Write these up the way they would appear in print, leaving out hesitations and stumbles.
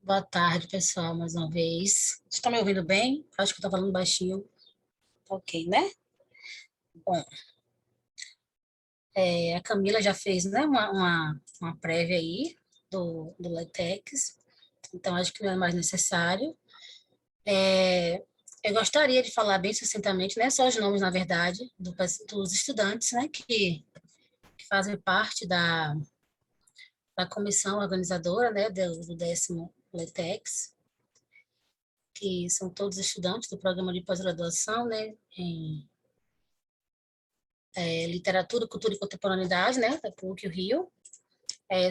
Boa tarde, pessoal, mais uma vez. Vocês estão me ouvindo bem? Acho que eu estou falando baixinho. Tá ok, né? Bom, a Camila já fez, né, uma prévia aí do LaTeX, então acho que não é mais necessário. Eu gostaria de falar bem sucintamente, né, só os nomes, na verdade, dos estudantes, né, que fazem parte da comissão organizadora, né, do 10º LaTeX, que são todos estudantes do programa de pós-graduação, né, em literatura, cultura e contemporaneidade, né, da PUC-Rio.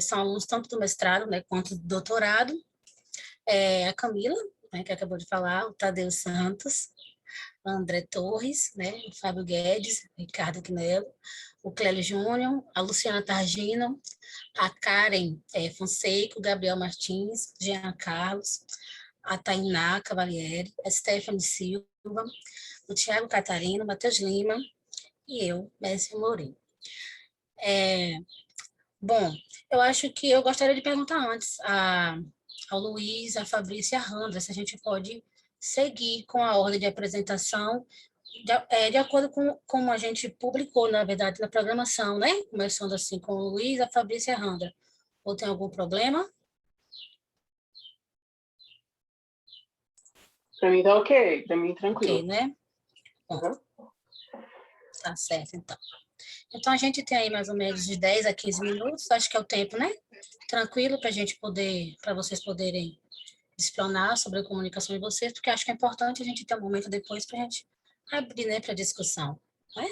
São alunos tanto do mestrado, né, quanto do doutorado. A Camila, né, que acabou de falar, o Tadeu Santos, o André Torres, né, o Fábio Guedes, o Ricardo Quinello, o Clélio Júnior, a Luciana Targino, a Karen Fonseca, o Gabriel Martins, Jean Carlos, a Tainá Cavalieri, a Stephanie Silva, o Tiago Catarino, o Matheus Lima e eu, Messi Mourinho. Bom, eu acho que eu gostaria de perguntar antes ao Luiz, a Fabrícia e a Randra, se a gente pode seguir com a ordem de apresentação de acordo com como a gente publicou, na verdade, na programação, né? Começando assim com o Luiz, a Fabrícia e a Randra. Ou tem algum problema? Para mim tá ok, para mim tranquilo. Ok, né? Bom, tá certo, então. Então, a gente tem aí mais ou menos de 10 a 15 minutos, acho que é o tempo, né? Tranquilo para a gente poder, para vocês poderem explanar sobre a comunicação de vocês, porque acho que é importante a gente ter um momento depois para a gente abrir, né, para discussão, né?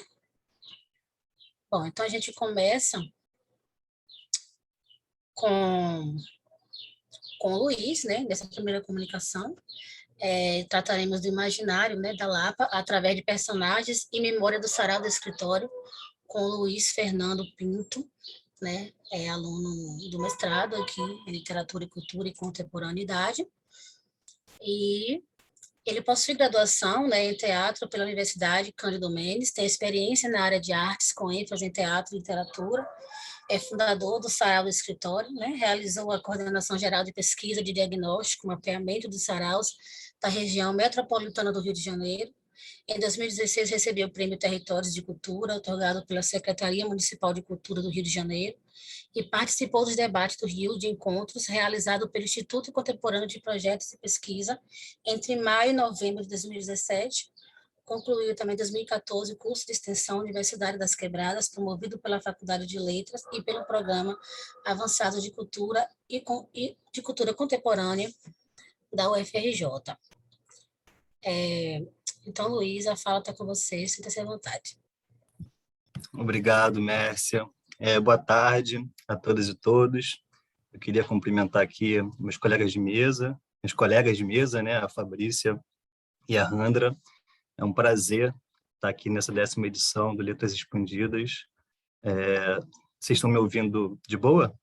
Bom, então a gente começa com, com o Luiz, né, dessa primeira comunicação. Trataremos do imaginário, né, da Lapa, através de personagens e memória do Sarau do Escritório, com o Luiz Fernando Pinto, né, aluno do mestrado aqui em Literatura e Cultura e Contemporaneidade. E ele possui graduação, né, em teatro pela Universidade Cândido Mendes, tem experiência na área de artes com ênfase em teatro e literatura, é fundador do Sarau do Escritório, né, realizou a coordenação geral de pesquisa de diagnóstico, mapeamento dos saraus da região metropolitana do Rio de Janeiro. Em 2016, recebeu o Prêmio Territórios de Cultura, otorgado pela Secretaria Municipal de Cultura do Rio de Janeiro, e participou dos debates do Rio de Encontros, realizado pelo Instituto Contemporâneo de Projetos e Pesquisa, entre maio e novembro de 2017. Concluiu também em 2014 o curso de extensão Universidade das Quebradas, promovido pela Faculdade de Letras e pelo Programa Avançado de Cultura e de Cultura Contemporânea da UFRJ. Então, Luiz, a fala está com você, sinta-se à vontade. Obrigado, Mércia. Boa tarde a todas e todos. Eu queria cumprimentar aqui meus colegas de mesa, né, a Fabrícia e a Randra. É um prazer estar aqui nessa 10ª edição do Letras Expandidas. Vocês estão me ouvindo de boa?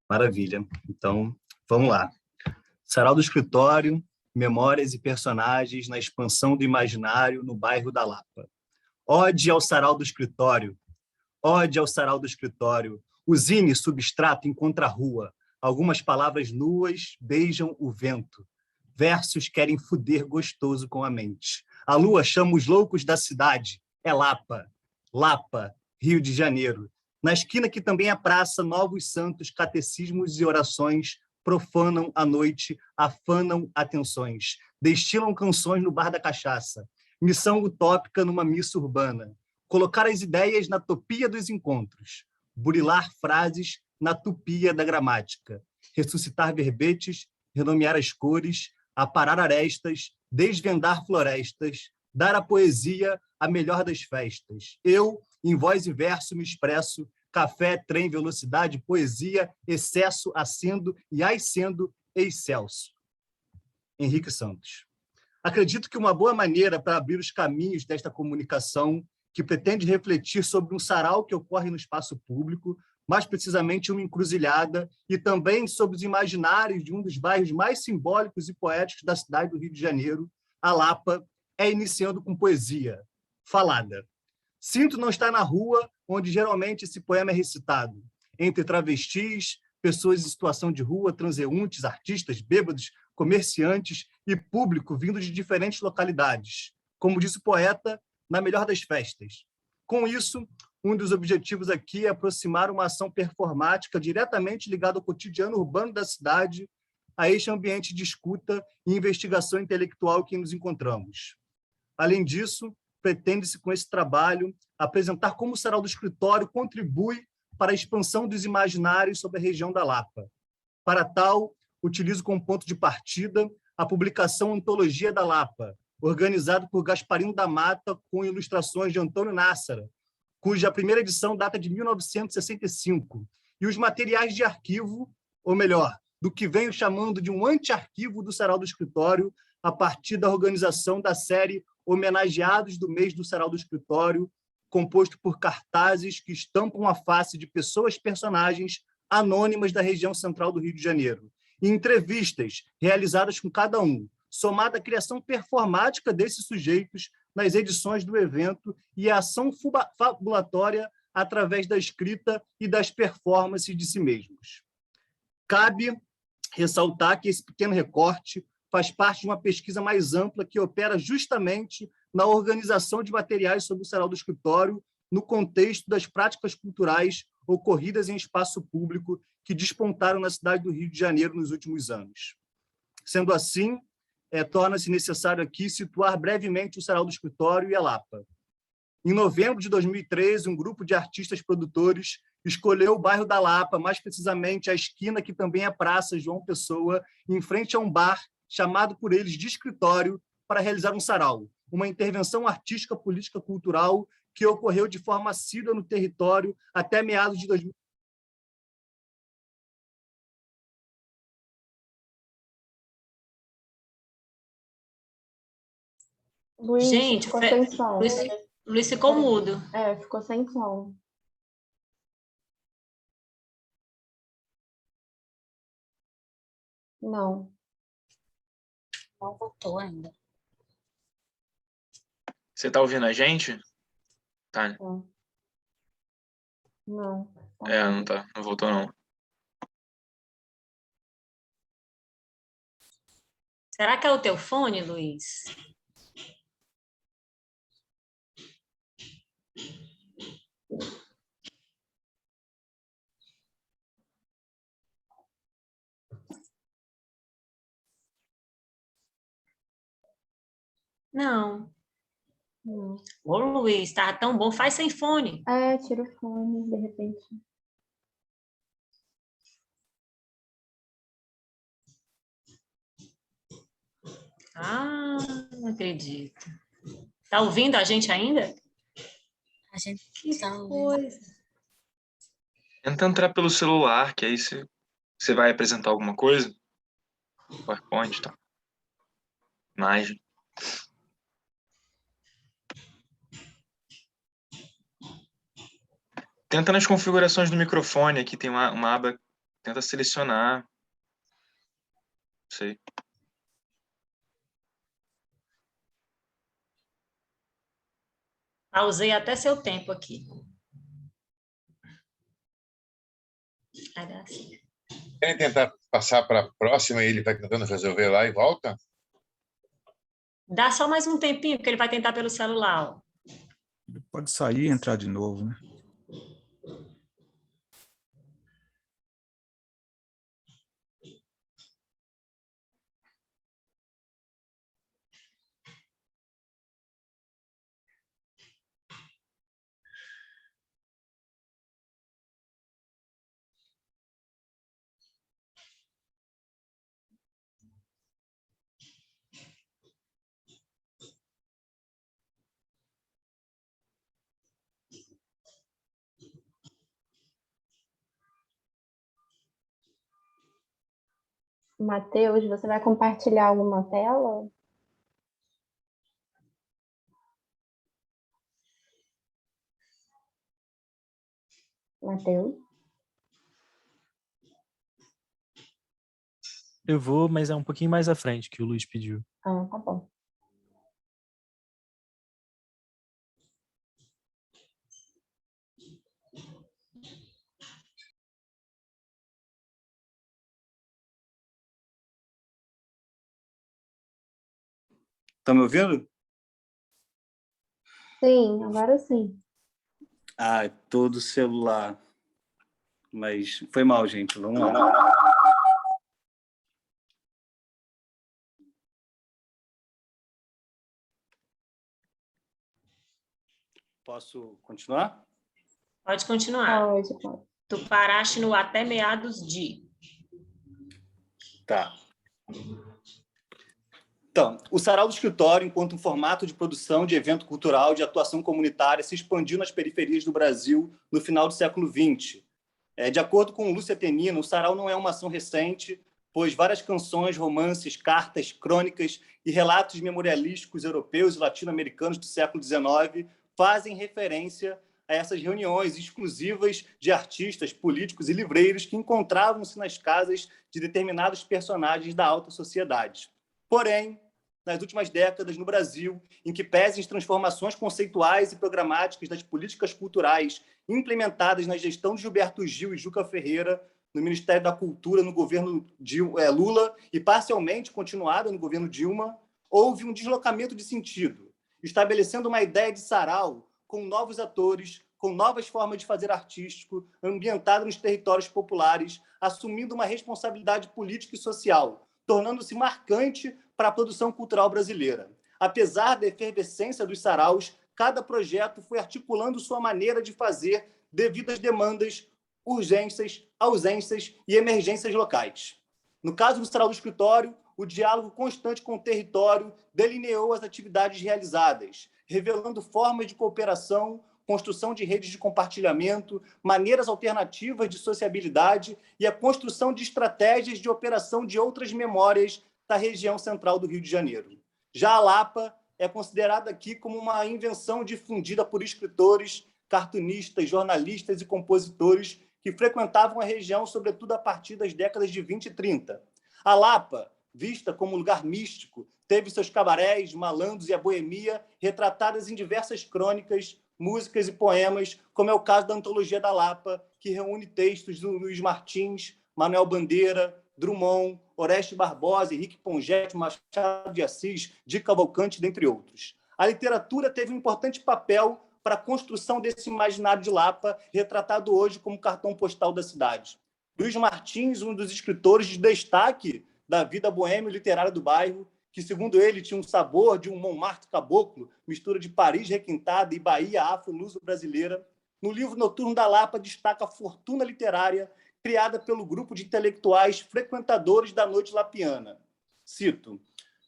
Maravilha. Então, vamos lá. Sarau do Escritório, memórias e personagens na expansão do imaginário no bairro da Lapa. Ode ao Sarau do Escritório, ode ao Sarau do Escritório, usine substrato encontra a rua, algumas palavras nuas beijam o vento, versos querem fuder gostoso com a mente. A lua chama os loucos da cidade, é Lapa, Lapa, Rio de Janeiro. Na esquina que também é praça, novos santos, catecismos e orações profanam a noite, afanam atenções, destilam canções no bar da cachaça. Missão utópica numa missa urbana. Colocar as ideias na topia dos encontros. Burilar frases na tupia da gramática. Ressuscitar verbetes, renomear as cores, aparar arestas, desvendar florestas, dar à poesia a melhor das festas. Eu, em voz e verso, me expresso, café, trem, velocidade, poesia, excesso, acendo e ascendo, excelso. Henrique Santos. Acredito que uma boa maneira para abrir os caminhos desta comunicação, que pretende refletir sobre um sarau que ocorre no espaço público, mais precisamente uma encruzilhada, e também sobre os imaginários de um dos bairros mais simbólicos e poéticos da cidade do Rio de Janeiro, a Lapa, é iniciando com poesia, falada. Sinto não estar na rua, onde geralmente esse poema é recitado, entre travestis, pessoas em situação de rua, transeuntes, artistas, bêbados, comerciantes e público vindo de diferentes localidades. Como disse o poeta, na melhor das festas. Com isso, um dos objetivos aqui é aproximar uma ação performática diretamente ligada ao cotidiano urbano da cidade, a este ambiente de escuta e investigação intelectual que nos encontramos. Além disso, pretende-se, com esse trabalho, apresentar como o Sarau do Escritório contribui para a expansão dos imaginários sobre a região da Lapa. Para tal, utilizo como ponto de partida a publicação Antologia da Lapa, organizado por Gasparino da Mata, com ilustrações de Antônio Nássara, cuja primeira edição data de 1965, e os materiais de arquivo, ou melhor, do que venho chamando de um anti-arquivo do Sarau do Escritório, a partir da organização da série Homenageados do Mês do Sarau do Escritório, composto por cartazes que estampam a face de personagens anônimas da região central do Rio de Janeiro, e entrevistas realizadas com cada um, somada à criação performática desses sujeitos nas edições do evento e a ação fabulatória através da escrita e das performances de si mesmos. Cabe ressaltar que esse pequeno recorte faz parte de uma pesquisa mais ampla que opera justamente na organização de materiais sobre o Sarau do Escritório no contexto das práticas culturais ocorridas em espaço público que despontaram na cidade do Rio de Janeiro nos últimos anos. Sendo assim, torna-se necessário aqui situar brevemente o Sarau do Escritório e a Lapa. Em novembro de 2013, um grupo de artistas produtores escolheu o bairro da Lapa, mais precisamente a esquina que também é Praça João Pessoa, em frente a um bar chamado por eles de Escritório, para realizar um sarau, uma intervenção artística, política, cultural que ocorreu de forma assídua no território até meados de 2000. Luiz, Gente, ficou sem som. Luiz ficou mudo. Ficou sem som. Não. Não voltou ainda. Você tá ouvindo a gente? Tá. Não. Não tá. Não voltou, não. Será que é o teu fone, Luiz? Não. Ô, Luiz, tá tão bom. Faz sem fone. Tira o fone, de repente. Não acredito. Tá ouvindo a gente ainda? A gente Que tá coisa. Tenta entrar pelo celular, que aí você vai apresentar alguma coisa. PowerPoint, tá? Imagem. Tenta nas configurações do microfone, aqui tem uma aba, tenta selecionar. Não sei. Pausei até seu tempo aqui. Querem tentar passar para a próxima e ele vai tentando resolver lá e volta? Dá só mais um tempinho, porque ele vai tentar pelo celular. Ó. Ele pode sair e entrar de novo, né? Matheus, você vai compartilhar alguma tela? Matheus? Eu vou, mas é um pouquinho mais à frente que o Luiz pediu. Tá bom. Estão me ouvindo? Sim, agora sim. Ah, todo celular. Mas foi mal, gente. Vamos lá. Posso continuar? Pode continuar. Pode. Tu paraste no até meados de. Tá. Então, o Sarau do Escritório, enquanto um formato de produção de evento cultural de atuação comunitária, se expandiu nas periferias do Brasil no final do século XX. De acordo com Lúcia Tenino, o Sarau não é uma ação recente, pois várias canções, romances, cartas, crônicas e relatos memorialísticos europeus e latino-americanos do século XIX fazem referência a essas reuniões exclusivas de artistas, políticos e livreiros que encontravam-se nas casas de determinados personagens da alta sociedade. Porém, nas últimas décadas no Brasil, em que pesem as transformações conceituais e programáticas das políticas culturais implementadas na gestão de Gilberto Gil e Juca Ferreira, no Ministério da Cultura, no governo Lula, e parcialmente continuada no governo Dilma, houve um deslocamento de sentido, estabelecendo uma ideia de sarau com novos atores, com novas formas de fazer artístico, ambientado nos territórios populares, assumindo uma responsabilidade política e social, tornando-se marcante para a produção cultural brasileira. Apesar da efervescência dos saraus, cada projeto foi articulando sua maneira de fazer devido às demandas, urgências, ausências e emergências locais. No caso do Sarau do Escritório, o diálogo constante com o território delineou as atividades realizadas, revelando formas de cooperação, construção de redes de compartilhamento, maneiras alternativas de sociabilidade e a construção de estratégias de operação de outras memórias da região central do Rio de Janeiro. Já a Lapa é considerada aqui como uma invenção difundida por escritores, cartunistas, jornalistas e compositores que frequentavam a região, sobretudo a partir das décadas de 20 e 30. A Lapa, vista como lugar místico, teve seus cabarés, malandros e a boemia retratadas em diversas crônicas, músicas e poemas, como é o caso da Antologia da Lapa, que reúne textos do Luiz Martins, Manuel Bandeira, Drummond, Oreste Barbosa, Henrique Pongete, Machado de Assis, Di Cavalcanti, dentre outros. A literatura teve um importante papel para a construção desse imaginário de Lapa, retratado hoje como cartão postal da cidade. Luiz Martins, um dos escritores de destaque da vida boêmia literária do bairro, que, segundo ele, tinha um sabor de um Montmartre caboclo, mistura de Paris requintada e Bahia afro-luso-brasileira. No livro Noturno da Lapa, destaca a fortuna literária criada pelo grupo de intelectuais frequentadores da noite lapiana. Cito: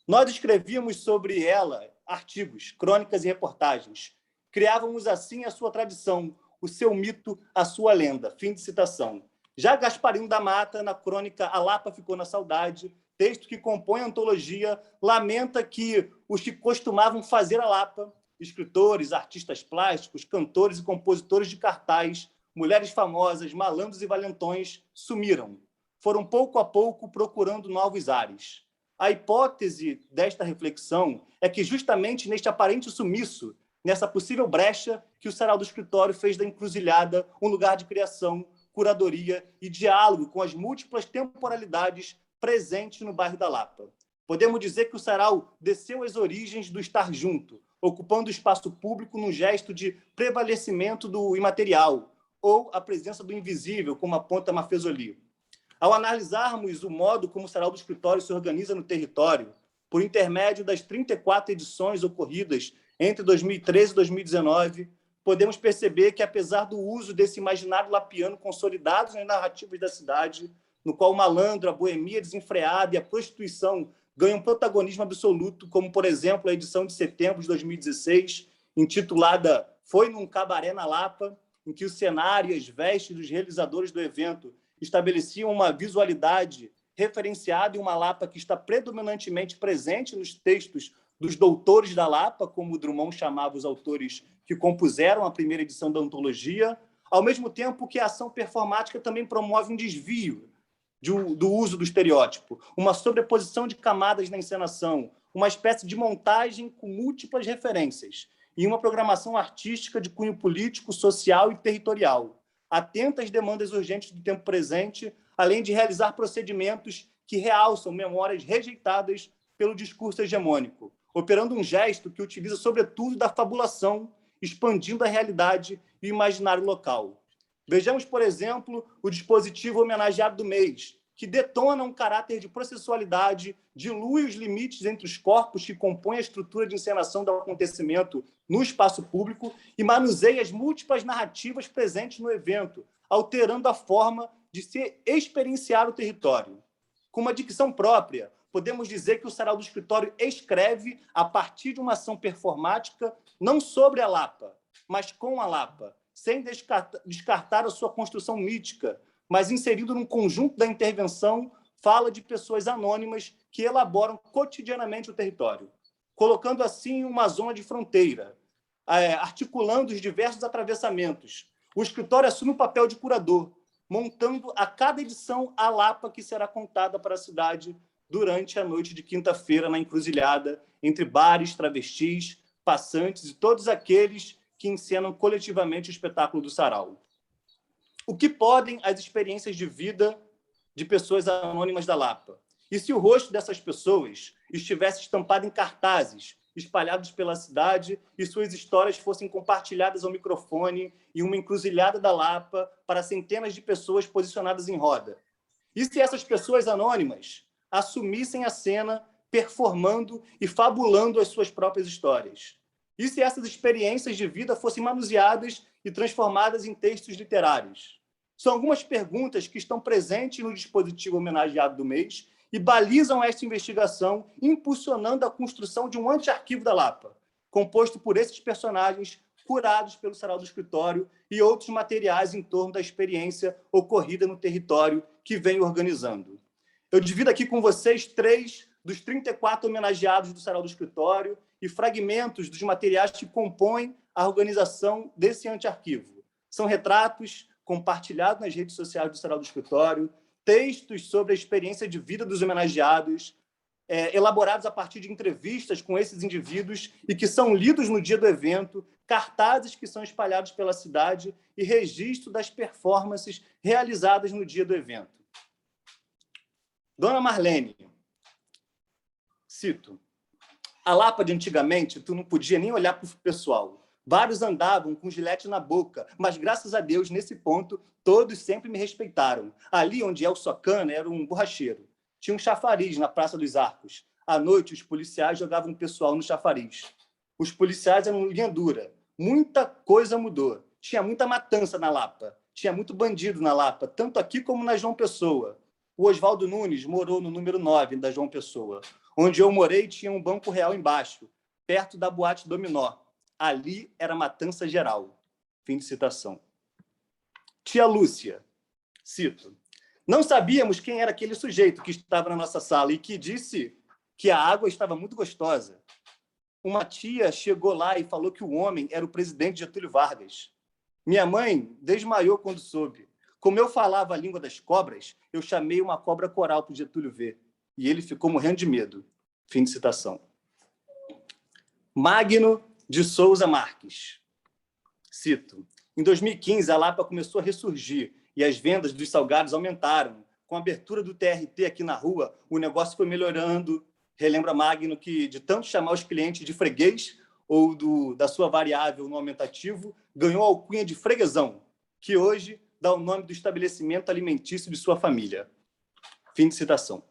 nós escrevíamos sobre ela artigos, crônicas e reportagens. Criávamos assim a sua tradição, o seu mito, a sua lenda. Fim de citação. Já Gasparino da Mata, na crônica A Lapa Ficou na Saudade, texto que compõe a antologia, lamenta que os que costumavam fazer a Lapa, escritores, artistas plásticos, cantores e compositores de cartaz, mulheres famosas, malandros e valentões, sumiram. Foram pouco a pouco procurando novos ares. A hipótese desta reflexão é que justamente neste aparente sumiço, nessa possível brecha, que o Sarau do Escritório fez da encruzilhada um lugar de criação, curadoria e diálogo com as múltiplas temporalidades presentes no bairro da Lapa. Podemos dizer que o Sarau desceu às origens do estar junto, ocupando o espaço público num gesto de prevalecimento do imaterial, ou a presença do invisível, como aponta Mafezoli. Ao analisarmos o modo como o Sarau do Escritório se organiza no território, por intermédio das 34 edições ocorridas entre 2013 e 2019, podemos perceber que, apesar do uso desse imaginário lapiano consolidado nas narrativas da cidade, no qual o malandro, a boemia desenfreada e a prostituição ganham protagonismo absoluto, como, por exemplo, a edição de setembro de 2016, intitulada Foi num Cabaré na Lapa, em que o cenário e as vestes dos realizadores do evento estabeleciam uma visualidade referenciada em uma Lapa que está predominantemente presente nos textos dos doutores da Lapa, como o Drummond chamava os autores que compuseram a primeira edição da antologia, ao mesmo tempo que a ação performática também promove um desvio do uso do estereótipo, uma sobreposição de camadas na encenação, uma espécie de montagem com múltiplas referências e uma programação artística de cunho político, social e territorial, atenta às demandas urgentes do tempo presente, além de realizar procedimentos que realçam memórias rejeitadas pelo discurso hegemônico. operando um gesto que utiliza, sobretudo, da fabulação, expandindo a realidade e o imaginário local. Vejamos, por exemplo, o dispositivo homenageado do mês, que detona um caráter de processualidade, dilui os limites entre os corpos que compõem a estrutura de encenação do acontecimento no espaço público e manuseia as múltiplas narrativas presentes no evento, alterando a forma de se experienciar o território. Com uma dicção própria, podemos dizer que o Sarau do Escritório escreve a partir de uma ação performática não sobre a Lapa, mas com a Lapa, sem descartar a sua construção mítica, mas inserido num conjunto da intervenção, fala de pessoas anônimas que elaboram cotidianamente o território, colocando assim uma zona de fronteira, articulando os diversos atravessamentos. O escritório assume o papel de curador, montando a cada edição a Lapa que será contada para a cidade durante a noite de quinta-feira na encruzilhada, entre bares, travestis, passantes e todos aqueles que encenam coletivamente o espetáculo do Sarau. O que podem as experiências de vida de pessoas anônimas da Lapa? E se o rosto dessas pessoas estivesse estampado em cartazes espalhados pela cidade e suas histórias fossem compartilhadas ao microfone em uma encruzilhada da Lapa para centenas de pessoas posicionadas em roda? E se essas pessoas anônimas assumissem a cena, performando e fabulando as suas próprias histórias? E se essas experiências de vida fossem manuseadas e transformadas em textos literários? São algumas perguntas que estão presentes no dispositivo homenageado do mês e balizam esta investigação, impulsionando a construção de um anti-arquivo da Lapa, composto por esses personagens curados pelo Sarau do Escritório e outros materiais em torno da experiência ocorrida no território que vem organizando. Eu divido aqui com vocês 3 dos 34 homenageados do Sarau do Escritório e fragmentos dos materiais que compõem a organização desse anti-arquivo. São retratos compartilhados nas redes sociais do Sarau do Escritório, textos sobre a experiência de vida dos homenageados, elaborados a partir de entrevistas com esses indivíduos e que são lidos no dia do evento, cartazes que são espalhados pela cidade e registro das performances realizadas no dia do evento. Dona Marlene, cito, a Lapa de antigamente, tu não podia nem olhar para o pessoal. Vários andavam com gilete na boca, mas, graças a Deus, nesse ponto, todos sempre me respeitaram. Ali onde é o Socana era um borracheiro. Tinha um chafariz na Praça dos Arcos. À noite, os policiais jogavam o pessoal no chafariz. Os policiais eram linha dura. Muita coisa mudou. Tinha muita matança na Lapa. Tinha muito bandido na Lapa, tanto aqui como na João Pessoa. O Oswaldo Nunes morou no número 9 da João Pessoa. Onde eu morei, tinha um Banco Real embaixo, perto da Boate Dominó. Ali era matança geral. Fim de citação. Tia Lúcia, cito, não sabíamos quem era aquele sujeito que estava na nossa sala e que disse que a água estava muito gostosa. Uma tia chegou lá e falou que o homem era o presidente Getúlio Vargas. Minha mãe desmaiou quando soube. Como eu falava a língua das cobras, eu chamei uma cobra coral para o Getúlio ver. E ele ficou morrendo de medo. Fim de citação. Magno de Souza Marques. Cito, em 2015, a Lapa começou a ressurgir e as vendas dos salgados aumentaram. Com a abertura do TRT aqui na rua, o negócio foi melhorando. Relembra Magno que, de tanto chamar os clientes de freguês ou da sua variável no aumentativo, ganhou a alcunha de freguesão, que hoje dá o nome do estabelecimento alimentício de sua família. Fim de citação.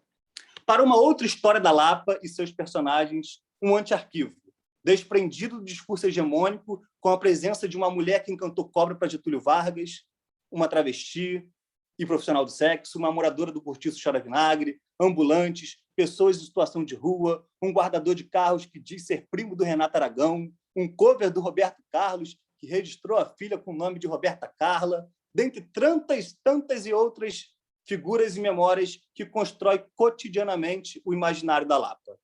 Para uma outra história da Lapa e seus personagens, um anti-arquivo, desprendido do discurso hegemônico, com a presença de uma mulher que encantou cobra para Getúlio Vargas, uma travesti e profissional do sexo, uma moradora do Cortiço Chora Vinagre, ambulantes, pessoas em situação de rua, um guardador de carros que diz ser primo do Renato Aragão, um cover do Roberto Carlos, que registrou a filha com o nome de Roberta Carla, dentre tantas e outras figuras e memórias que constrói cotidianamente o imaginário da Lapa.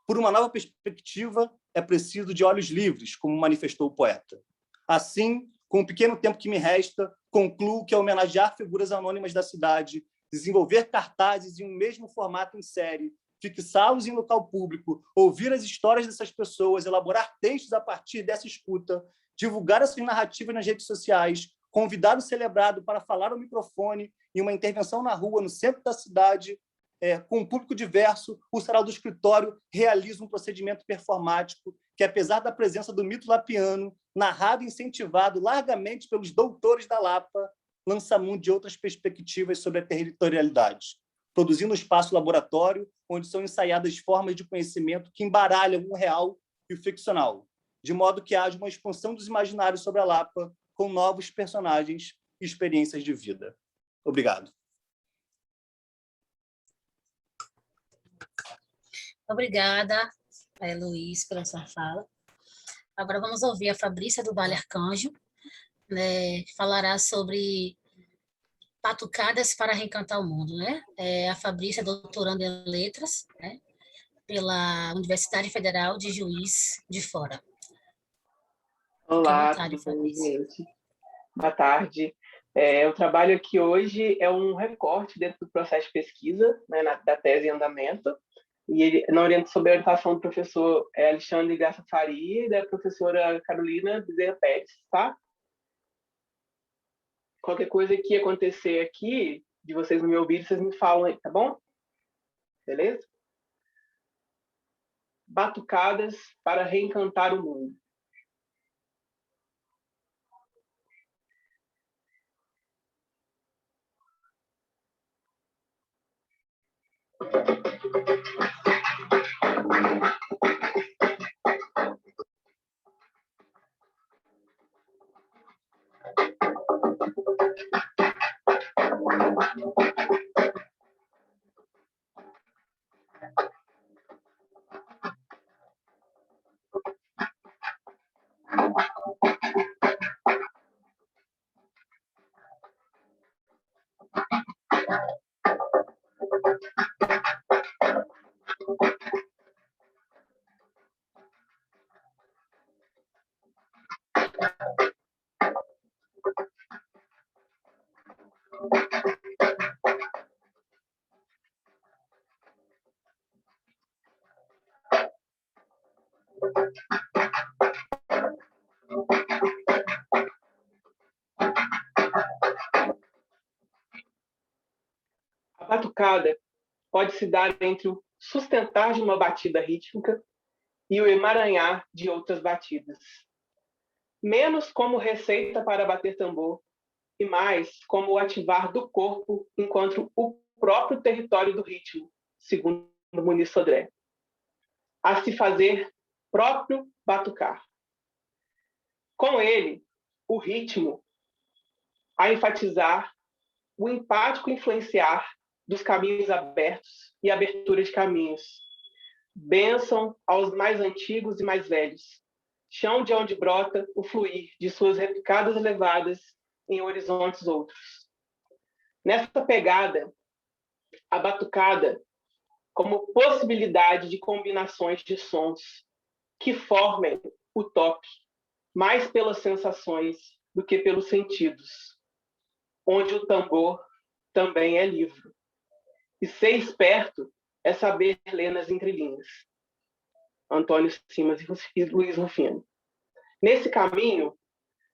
Por uma nova perspectiva, é preciso de olhos livres, como manifestou o poeta. Assim, com o pequeno tempo que me resta, concluo que, ao homenagear figuras anônimas da cidade, desenvolver cartazes em um mesmo formato em série, fixá-los em local público, ouvir as histórias dessas pessoas, elaborar textos a partir dessa escuta, divulgar essas narrativas nas redes sociais, convidar o celebrado para falar ao microfone em uma intervenção na rua, no centro da cidade, com um público diverso, o Sarau do Escritório realiza um procedimento performático que, apesar da presença do mito lapiano, narrado e incentivado largamente pelos doutores da Lapa, lança mão de outras perspectivas sobre a territorialidade, produzindo um espaço laboratório onde são ensaiadas formas de conhecimento que embaralham o real e o ficcional, de modo que haja uma expansão dos imaginários sobre a Lapa com novos personagens e experiências de vida. Obrigado. Obrigada, Luiz, pela sua fala. Agora vamos ouvir a Fabrícia do Vale Arcanjo, né, que falará sobre Batucadas para Reencantar o Mundo. Né? A Fabrícia é doutoranda em Letras, né, pela Universidade Federal de Juiz de Fora. Olá, vontade, tudo bem, Fabrícia. gente? Boa tarde. O trabalho aqui hoje é um recorte dentro do processo de pesquisa, né, da tese em andamento, e ele, sob a orientação do professor Alexandre Graça Faria e da professora Carolina Bezerra Pérez, tá? Qualquer coisa que acontecer aqui, de vocês não me ouvirem, vocês me falam aí, tá bom? Beleza? Batucadas para reencantar o mundo. A batucada pode se dar entre o sustentar de uma batida rítmica e o emaranhar de outras batidas. Menos como receita para bater tambor e mais como o ativar do corpo enquanto o próprio território do ritmo, segundo Muniz Sodré. A se fazer próprio batucar. Com ele, o ritmo a enfatizar o empático influenciar dos caminhos abertos e abertura de caminhos. Bênção aos mais antigos e mais velhos. Chão de onde brota o fluir de suas repicadas elevadas em horizontes outros. Nessa pegada, a batucada como possibilidade de combinações de sons que formem o toque, mais pelas sensações do que pelos sentidos, onde o tambor também é livro. E ser esperto é saber ler nas entrelinhas. Antônio Simas e Luiz Rufino. Nesse caminho,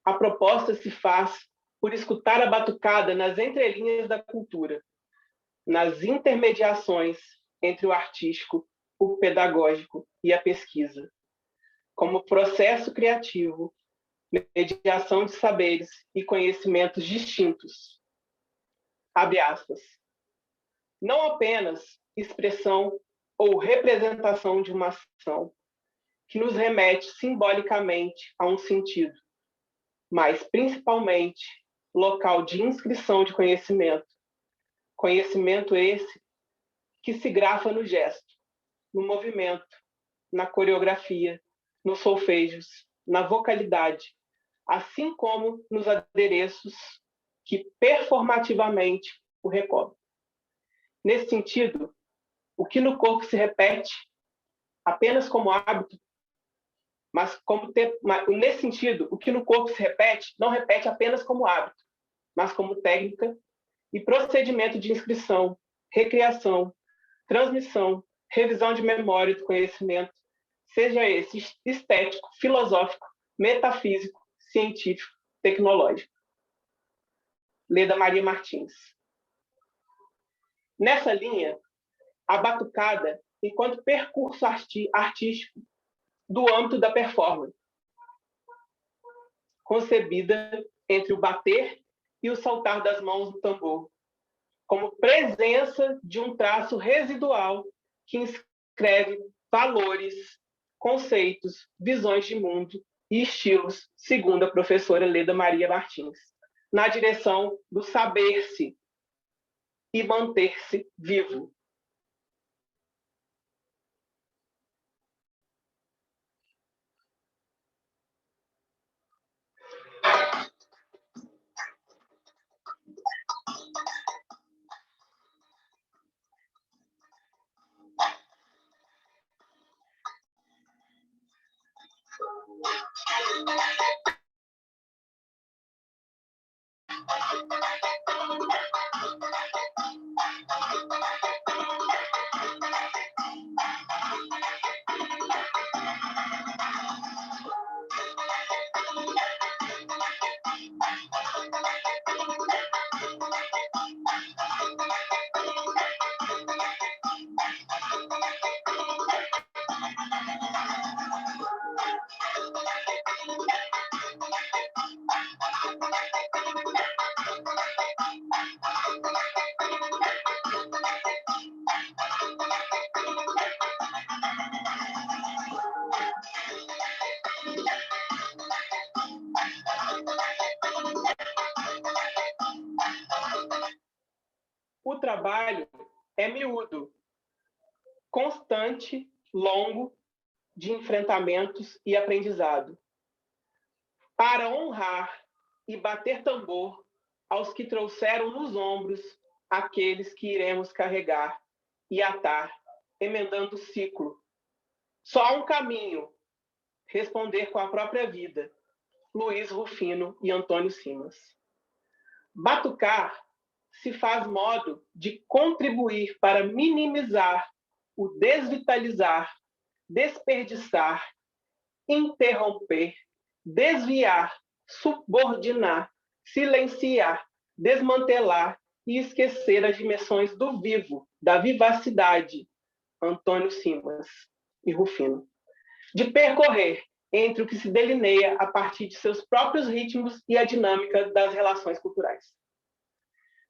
a proposta se faz por escutar a batucada nas entrelinhas da cultura, nas intermediações entre o artístico, o pedagógico e a pesquisa, como processo criativo, mediação de saberes e conhecimentos distintos. Abre aspas. Não apenas expressão ou representação de uma ação que nos remete simbolicamente a um sentido, mas principalmente local de inscrição de conhecimento. Conhecimento esse que se grafa no gesto, no movimento, na coreografia, nos solfejos, na vocalidade, assim como nos adereços que performativamente o recobrem. Nesse sentido, o que no corpo se repete apenas como hábito, nesse sentido, o que no corpo se repete não repete apenas como hábito, mas como técnica e procedimento de inscrição, recriação, transmissão, revisão de memória do conhecimento, seja esse estético, filosófico, metafísico, científico, tecnológico. Leda Maria Martins. Nessa linha, a batucada enquanto percurso artístico do âmbito da performance, concebida entre o bater e o saltar das mãos do tambor, como presença de um traço residual que inscreve valores, conceitos, visões de mundo e estilos, segundo a professora Leda Maria Martins, na direção do saber-se e manter-se vivo. O trabalho é miúdo, constante, longo, de enfrentamentos e aprendizado, para honrar e bater tambor aos que trouxeram nos ombros aqueles que iremos carregar e atar, emendando o ciclo. Só há um caminho, responder com a própria vida. Luiz Rufino e Antônio Simas. Batucar se faz modo de contribuir para minimizar o desvitalizar, desperdiçar, interromper, desviar, subordinar, silenciar, desmantelar e esquecer as dimensões do vivo, da vivacidade, Antônio Simas e Rufino, de percorrer entre o que se delineia a partir de seus próprios ritmos e a dinâmica das relações culturais.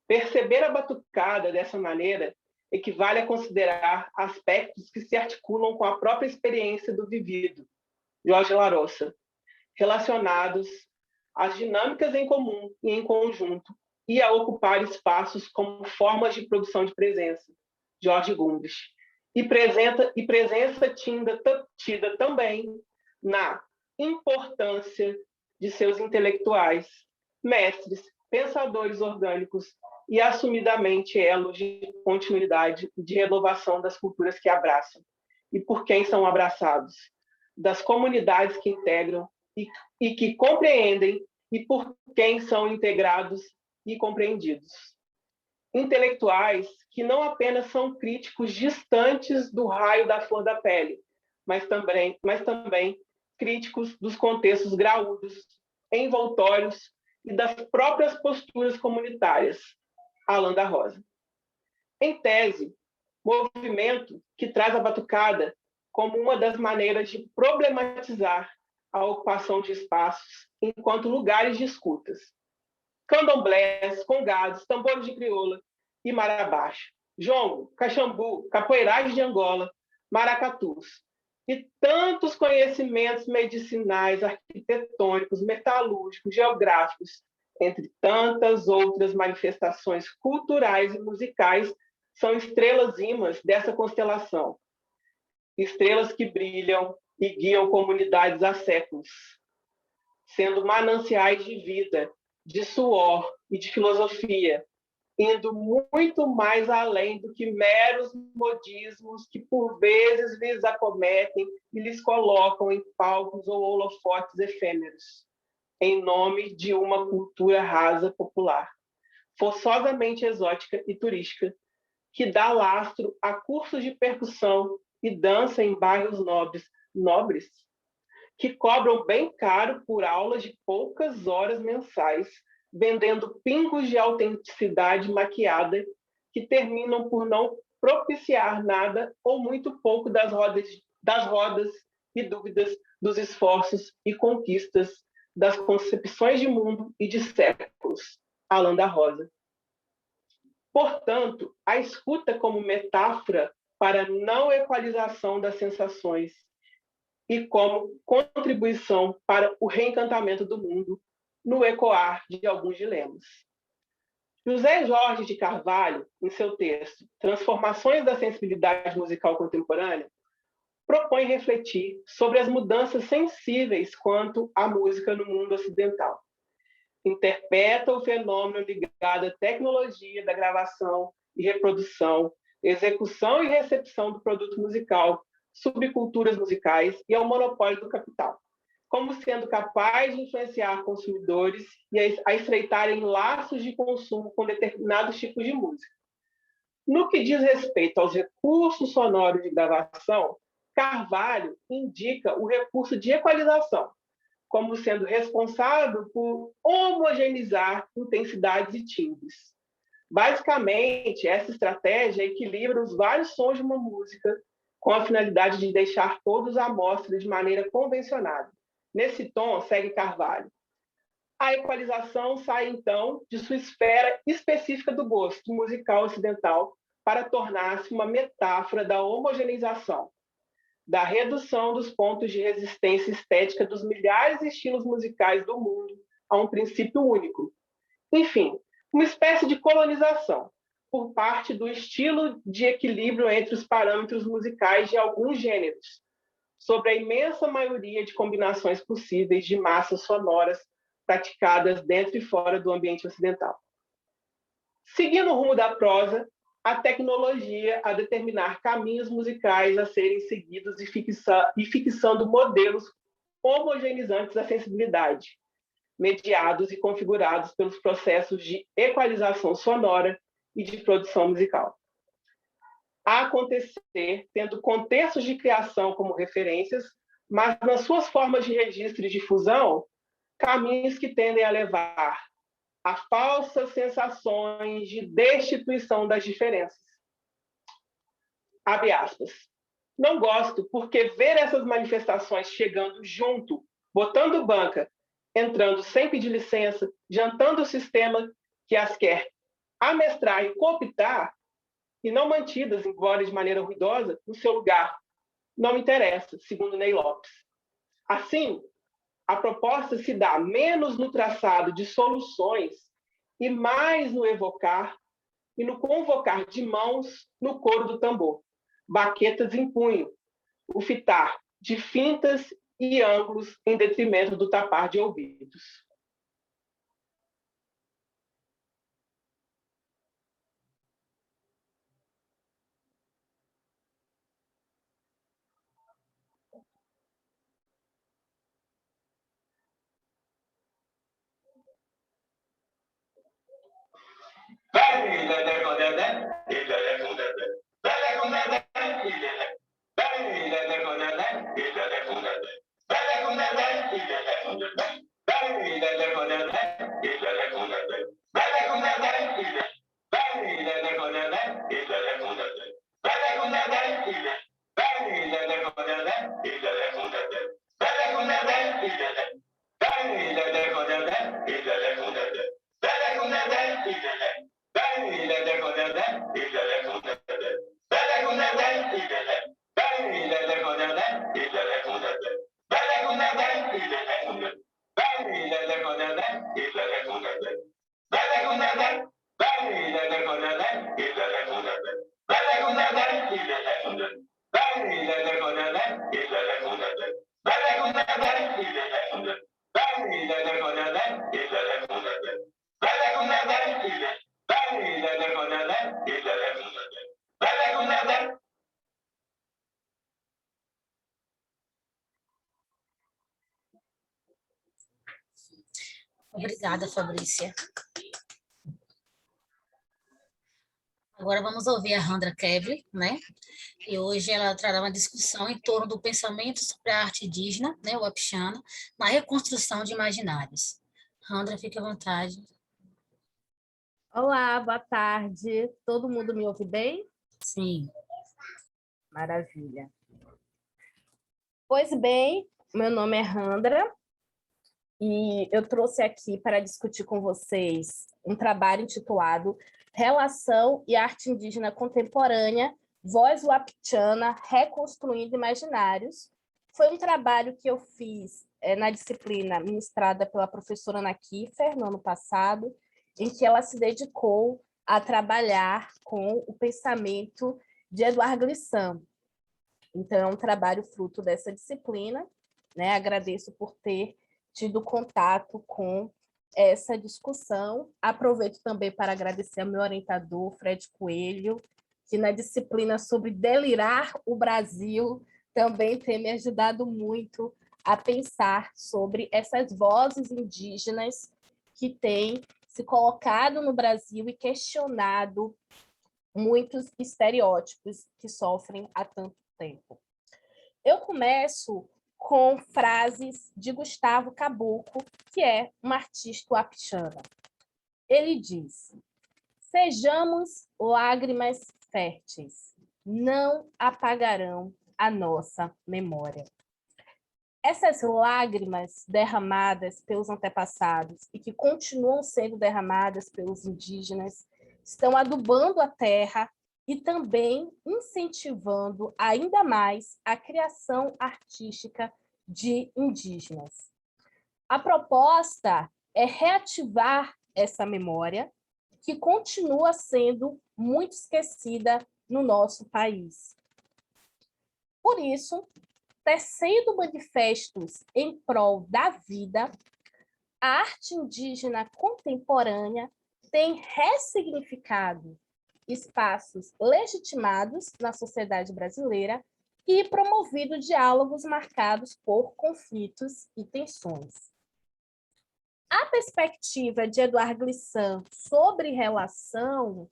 Perceber a batucada dessa maneira equivale a considerar aspectos que se articulam com a própria experiência do vivido, Jorge Larossa, relacionados às dinâmicas em comum e em conjunto, e a ocupar espaços como formas de produção de presença, Jorge Gumbes, e presença tida também na importância de seus intelectuais, mestres, pensadores orgânicos e assumidamente elos de continuidade e de renovação das culturas que abraçam e por quem são abraçados, das comunidades que integram e que compreendem e por quem são integrados e compreendidos. Intelectuais que não apenas são críticos distantes do raio da flor da pele, mas também críticos dos contextos graúdos, envoltórios e das próprias posturas comunitárias, Alain da Rosa. Em tese, movimento que traz a batucada como uma das maneiras de problematizar a ocupação de espaços enquanto lugares de escutas. Candomblés, congados, tambores de crioula e marabaixo, jongo, caxambu, capoeiragem de Angola, maracatus, e tantos conhecimentos medicinais, arquitetônicos, metalúrgicos, geográficos, entre tantas outras manifestações culturais e musicais, são estrelas ímãs dessa constelação. Estrelas que brilham e guiam comunidades há séculos, sendo mananciais de vida, de suor e de filosofia, indo muito mais além do que meros modismos que, por vezes, lhes acometem e lhes colocam em palcos ou holofotes efêmeros, em nome de uma cultura rasa popular, forçosamente exótica e turística, que dá lastro a cursos de percussão e dança em bairros nobres, que cobram bem caro por aulas de poucas horas mensais, vendendo pingos de autenticidade maquiada que terminam por não propiciar nada ou muito pouco das rodas e dúvidas, dos esforços e conquistas, das concepções de mundo e de séculos. Alain da Rosa. Portanto, a escuta como metáfora para a não equalização das sensações e como contribuição para o reencantamento do mundo no ecoar de alguns dilemas. José Jorge de Carvalho, em seu texto Transformações da Sensibilidade Musical Contemporânea, propõe refletir sobre as mudanças sensíveis quanto à música no mundo ocidental. Interpreta o fenômeno ligado à tecnologia da gravação e reprodução, execução e recepção do produto musical, subculturas musicais e ao monopólio do capital, como sendo capaz de influenciar consumidores e a estreitarem laços de consumo com determinados tipos de música. No que diz respeito aos recursos sonoros de gravação, Carvalho indica o recurso de equalização, como sendo responsável por homogeneizar intensidades e timbres. Basicamente, essa estratégia equilibra os vários sons de uma música com a finalidade de deixar todos à mostra de maneira convencionada. Nesse tom, segue Carvalho. A equalização sai, então, de sua esfera específica do gosto musical ocidental para tornar-se uma metáfora da homogeneização, da redução dos pontos de resistência estética dos milhares de estilos musicais do mundo a um princípio único. Enfim, uma espécie de colonização por parte do estilo de equilíbrio entre os parâmetros musicais de alguns gêneros, sobre a imensa maioria de combinações possíveis de massas sonoras praticadas dentro e fora do ambiente ocidental. Seguindo o rumo da prosa, a tecnologia a determinar caminhos musicais a serem seguidos e fixando modelos homogeneizantes da sensibilidade, mediados e configurados pelos processos de equalização sonora e de produção musical. A acontecer tendo contextos de criação como referências, mas nas suas formas de registro e difusão, caminhos que tendem a levar a falsas sensações de destituição das diferenças. Abre aspas. Não gosto porque ver essas manifestações chegando junto, botando banca, entrando sem pedir licença, jantando o sistema que as quer amestrar e cooptar, e não mantidas, embora de maneira ruidosa, no seu lugar, não me interessa, segundo Ney Lopes. Assim, a proposta se dá menos no traçado de soluções e mais no evocar e no convocar de mãos no coro do tambor, baquetas em punho, o fitar de fintas e ângulos em detrimento do tapar de ouvidos. Obrigada, Fabrícia. Agora vamos ouvir a Randra Kevler, né? E hoje ela trará uma discussão em torno do pensamento sobre a arte indígena, né, o Wapixana, na reconstrução de imaginários. Randra, fique à vontade. Olá, boa tarde. Todo mundo me ouve bem? Sim. Maravilha. Pois bem, meu nome é Randra e eu trouxe aqui para discutir com vocês um trabalho intitulado Relação e Arte Indígena Contemporânea, Voz Wapixana, Reconstruindo Imaginários. Foi um trabalho que eu fiz na disciplina ministrada pela professora Ana Kiefer, no ano passado, em que ela se dedicou a trabalhar com o pensamento de Edouard Glissant. Então, é um trabalho fruto dessa disciplina, né? Agradeço por ter tido contato com essa discussão. Aproveito também para agradecer ao meu orientador, Fred Coelho, que na disciplina sobre delirar o Brasil também tem me ajudado muito a pensar sobre essas vozes indígenas que têm se colocado no Brasil e questionado muitos estereótipos que sofrem há tanto tempo. Eu começo com frases de Gustavo Caboclo, que é um artista wapixana. Ele diz: sejamos lágrimas férteis, não apagarão a nossa memória. Essas lágrimas derramadas pelos antepassados e que continuam sendo derramadas pelos indígenas estão adubando a terra e também incentivando ainda mais a criação artística de indígenas. A proposta é reativar essa memória, que continua sendo muito esquecida no nosso país. Por isso, tecendo manifestos em prol da vida, a arte indígena contemporânea tem ressignificado espaços legitimados na sociedade brasileira e promovido diálogos marcados por conflitos e tensões. A perspectiva de Edouard Glissant sobre relação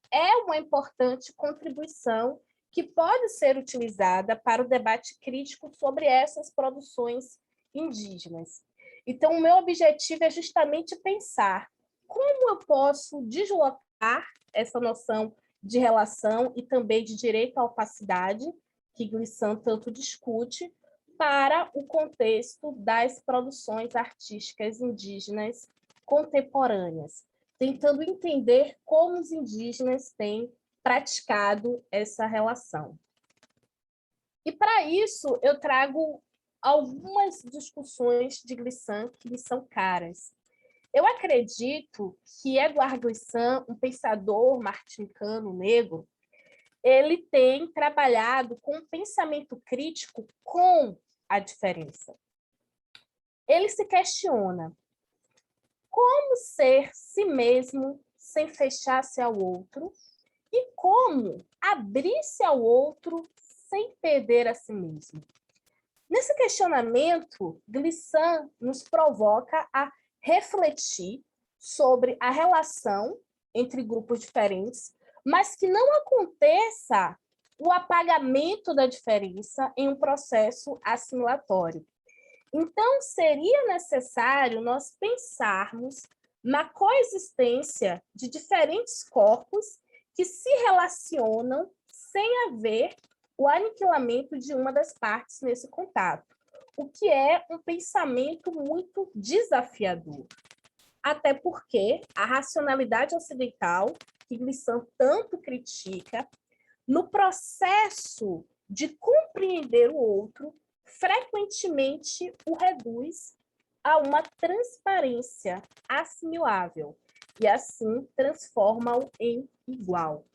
é uma importante contribuição que pode ser utilizada para o debate crítico sobre essas produções indígenas. Então, o meu objetivo é justamente pensar como eu posso deslocar essa noção de relação e também de direito à opacidade, que Glissant tanto discute, para o contexto das produções artísticas indígenas contemporâneas, tentando entender como os indígenas têm praticado essa relação. E, para isso, eu trago algumas discussões de Glissant que me são caras. Eu acredito que Edouard Glissant, um pensador martinicano negro, ele tem trabalhado com um pensamento crítico com a diferença. Ele se questiona como ser si mesmo sem fechar-se ao outro e como abrir-se ao outro sem perder a si mesmo. Nesse questionamento, Glissant nos provoca a refletir sobre a relação entre grupos diferentes, mas que não aconteça o apagamento da diferença em um processo assimilatório. Então, seria necessário nós pensarmos na coexistência de diferentes corpos que se relacionam sem haver o aniquilamento de uma das partes nesse contato, o que é um pensamento muito desafiador. Até porque a racionalidade ocidental, que Glissant tanto critica, no processo de compreender o outro, frequentemente o reduz a uma transparência assimilável e, assim, transforma-o em igual.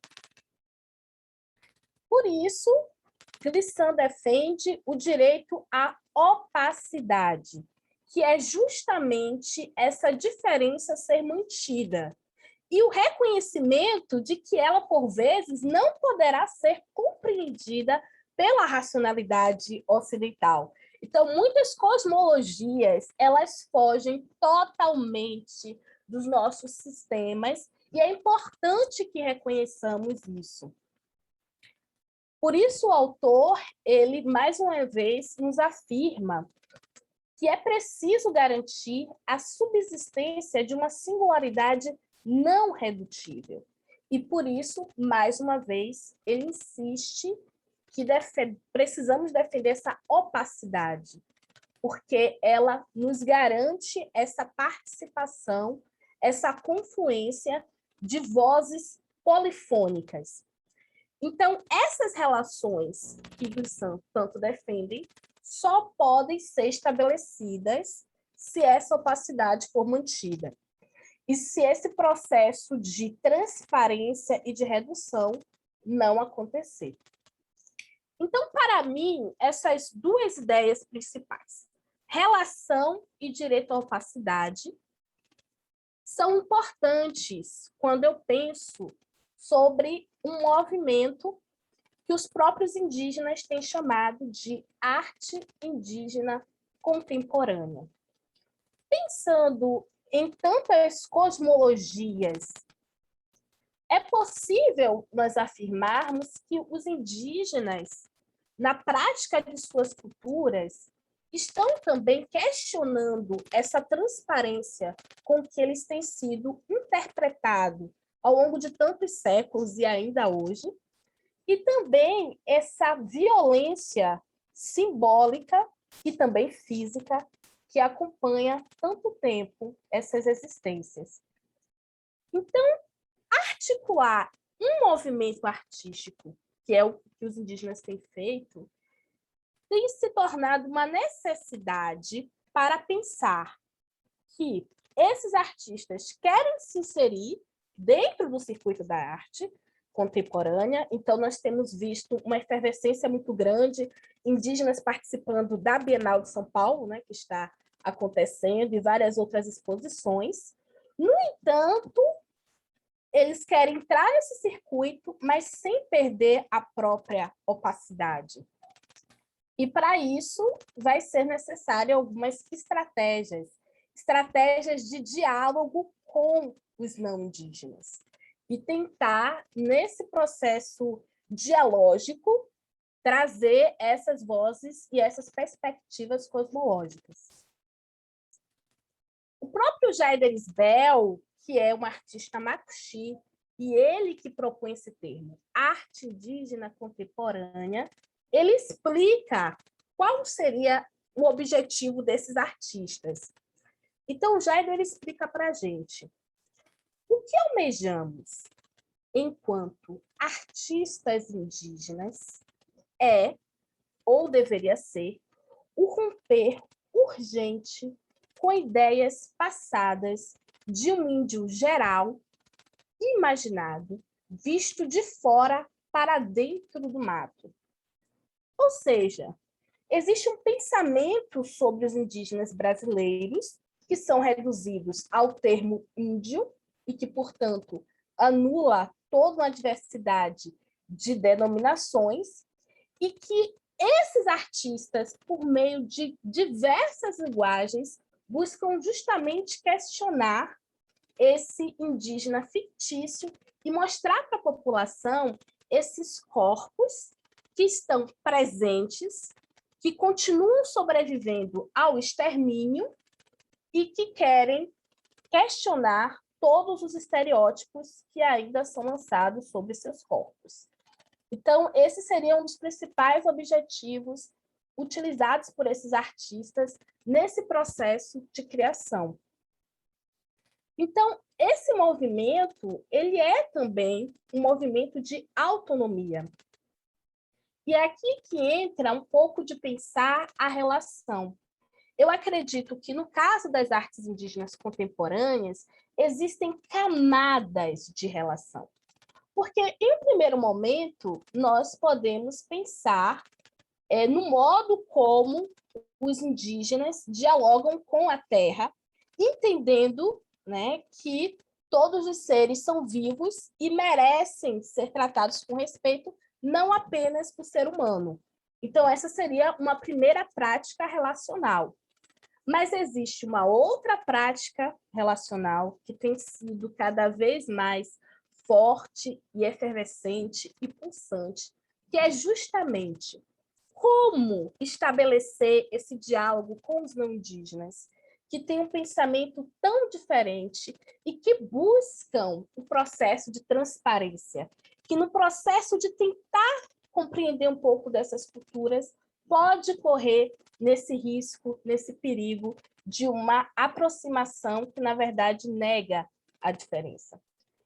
Por isso, Glissant defende o direito à opacidade, que é justamente essa diferença ser mantida, e o reconhecimento de que ela, por vezes, não poderá ser compreendida pela racionalidade ocidental. Então, muitas cosmologias, elas fogem totalmente dos nossos sistemas, e é importante que reconheçamos isso. Por isso, o autor, ele, mais uma vez, nos afirma que é preciso garantir a subsistência de uma singularidade não redutível. E, por isso, mais uma vez, ele insiste que precisamos defender essa opacidade, porque ela nos garante essa participação, essa confluência de vozes polifônicas. Então, essas relações que Glissant tanto defendem só podem ser estabelecidas se essa opacidade for mantida. E se esse processo de transparência e de redução não acontecer. Então, para mim, essas duas ideias principais, relação e direito à opacidade, são importantes quando eu penso sobre um movimento que os próprios indígenas têm chamado de arte indígena contemporânea. Pensando em tantas cosmologias, é possível nós afirmarmos que os indígenas, na prática de suas culturas, estão também questionando essa transparência com que eles têm sido interpretados ao longo de tantos séculos e ainda hoje, e também essa violência simbólica e também física que acompanha tanto tempo essas existências. Então, articular um movimento artístico, que é o que os indígenas têm feito, tem se tornado uma necessidade para pensar que esses artistas querem se inserir dentro do circuito da arte contemporânea. Então, nós temos visto uma efervescência muito grande, indígenas participando da Bienal de São Paulo, né, que está acontecendo, e várias outras exposições. No entanto, eles querem entrar nesse circuito, mas sem perder a própria opacidade. E, para isso, vai ser necessário algumas estratégias de diálogo com os não indígenas. E tentar, nesse processo dialógico, trazer essas vozes e essas perspectivas cosmológicas. O próprio Jader Isbell, que é um artista macuxi, e ele que propõe esse termo, arte indígena contemporânea, ele explica qual seria o objetivo desses artistas. Então, o Jader explica para a gente o que almejamos enquanto artistas indígenas é, ou deveria ser, o romper urgente com ideias passadas de um índio geral, imaginado, visto de fora para dentro do mato. Ou seja, existe um pensamento sobre os indígenas brasileiros que são reduzidos ao termo índio e que, portanto, anula toda uma diversidade de denominações, e que esses artistas, por meio de diversas linguagens, buscam justamente questionar esse indígena fictício e mostrar para a população esses corpos que estão presentes, que continuam sobrevivendo ao extermínio e que querem questionar todos os estereótipos que ainda são lançados sobre seus corpos. Então, esse seria um dos principais objetivos utilizados por esses artistas nesse processo de criação. Então, esse movimento, ele é também um movimento de autonomia. E é aqui que entra um pouco de pensar a relação. Eu acredito que, no caso das artes indígenas contemporâneas, existem camadas de relação. Porque, em primeiro momento, nós podemos pensar no modo como os indígenas dialogam com a terra, entendendo, né, que todos os seres são vivos e merecem ser tratados com respeito, não apenas por ser humano. Então, essa seria uma primeira prática relacional. Mas existe uma outra prática relacional que tem sido cada vez mais forte e efervescente e pulsante, que é justamente como estabelecer esse diálogo com os não indígenas, que têm um pensamento tão diferente e que buscam o processo de transparência, que no processo de tentar compreender um pouco dessas culturas, pode correr nesse risco, nesse perigo de uma aproximação que, na verdade, nega a diferença.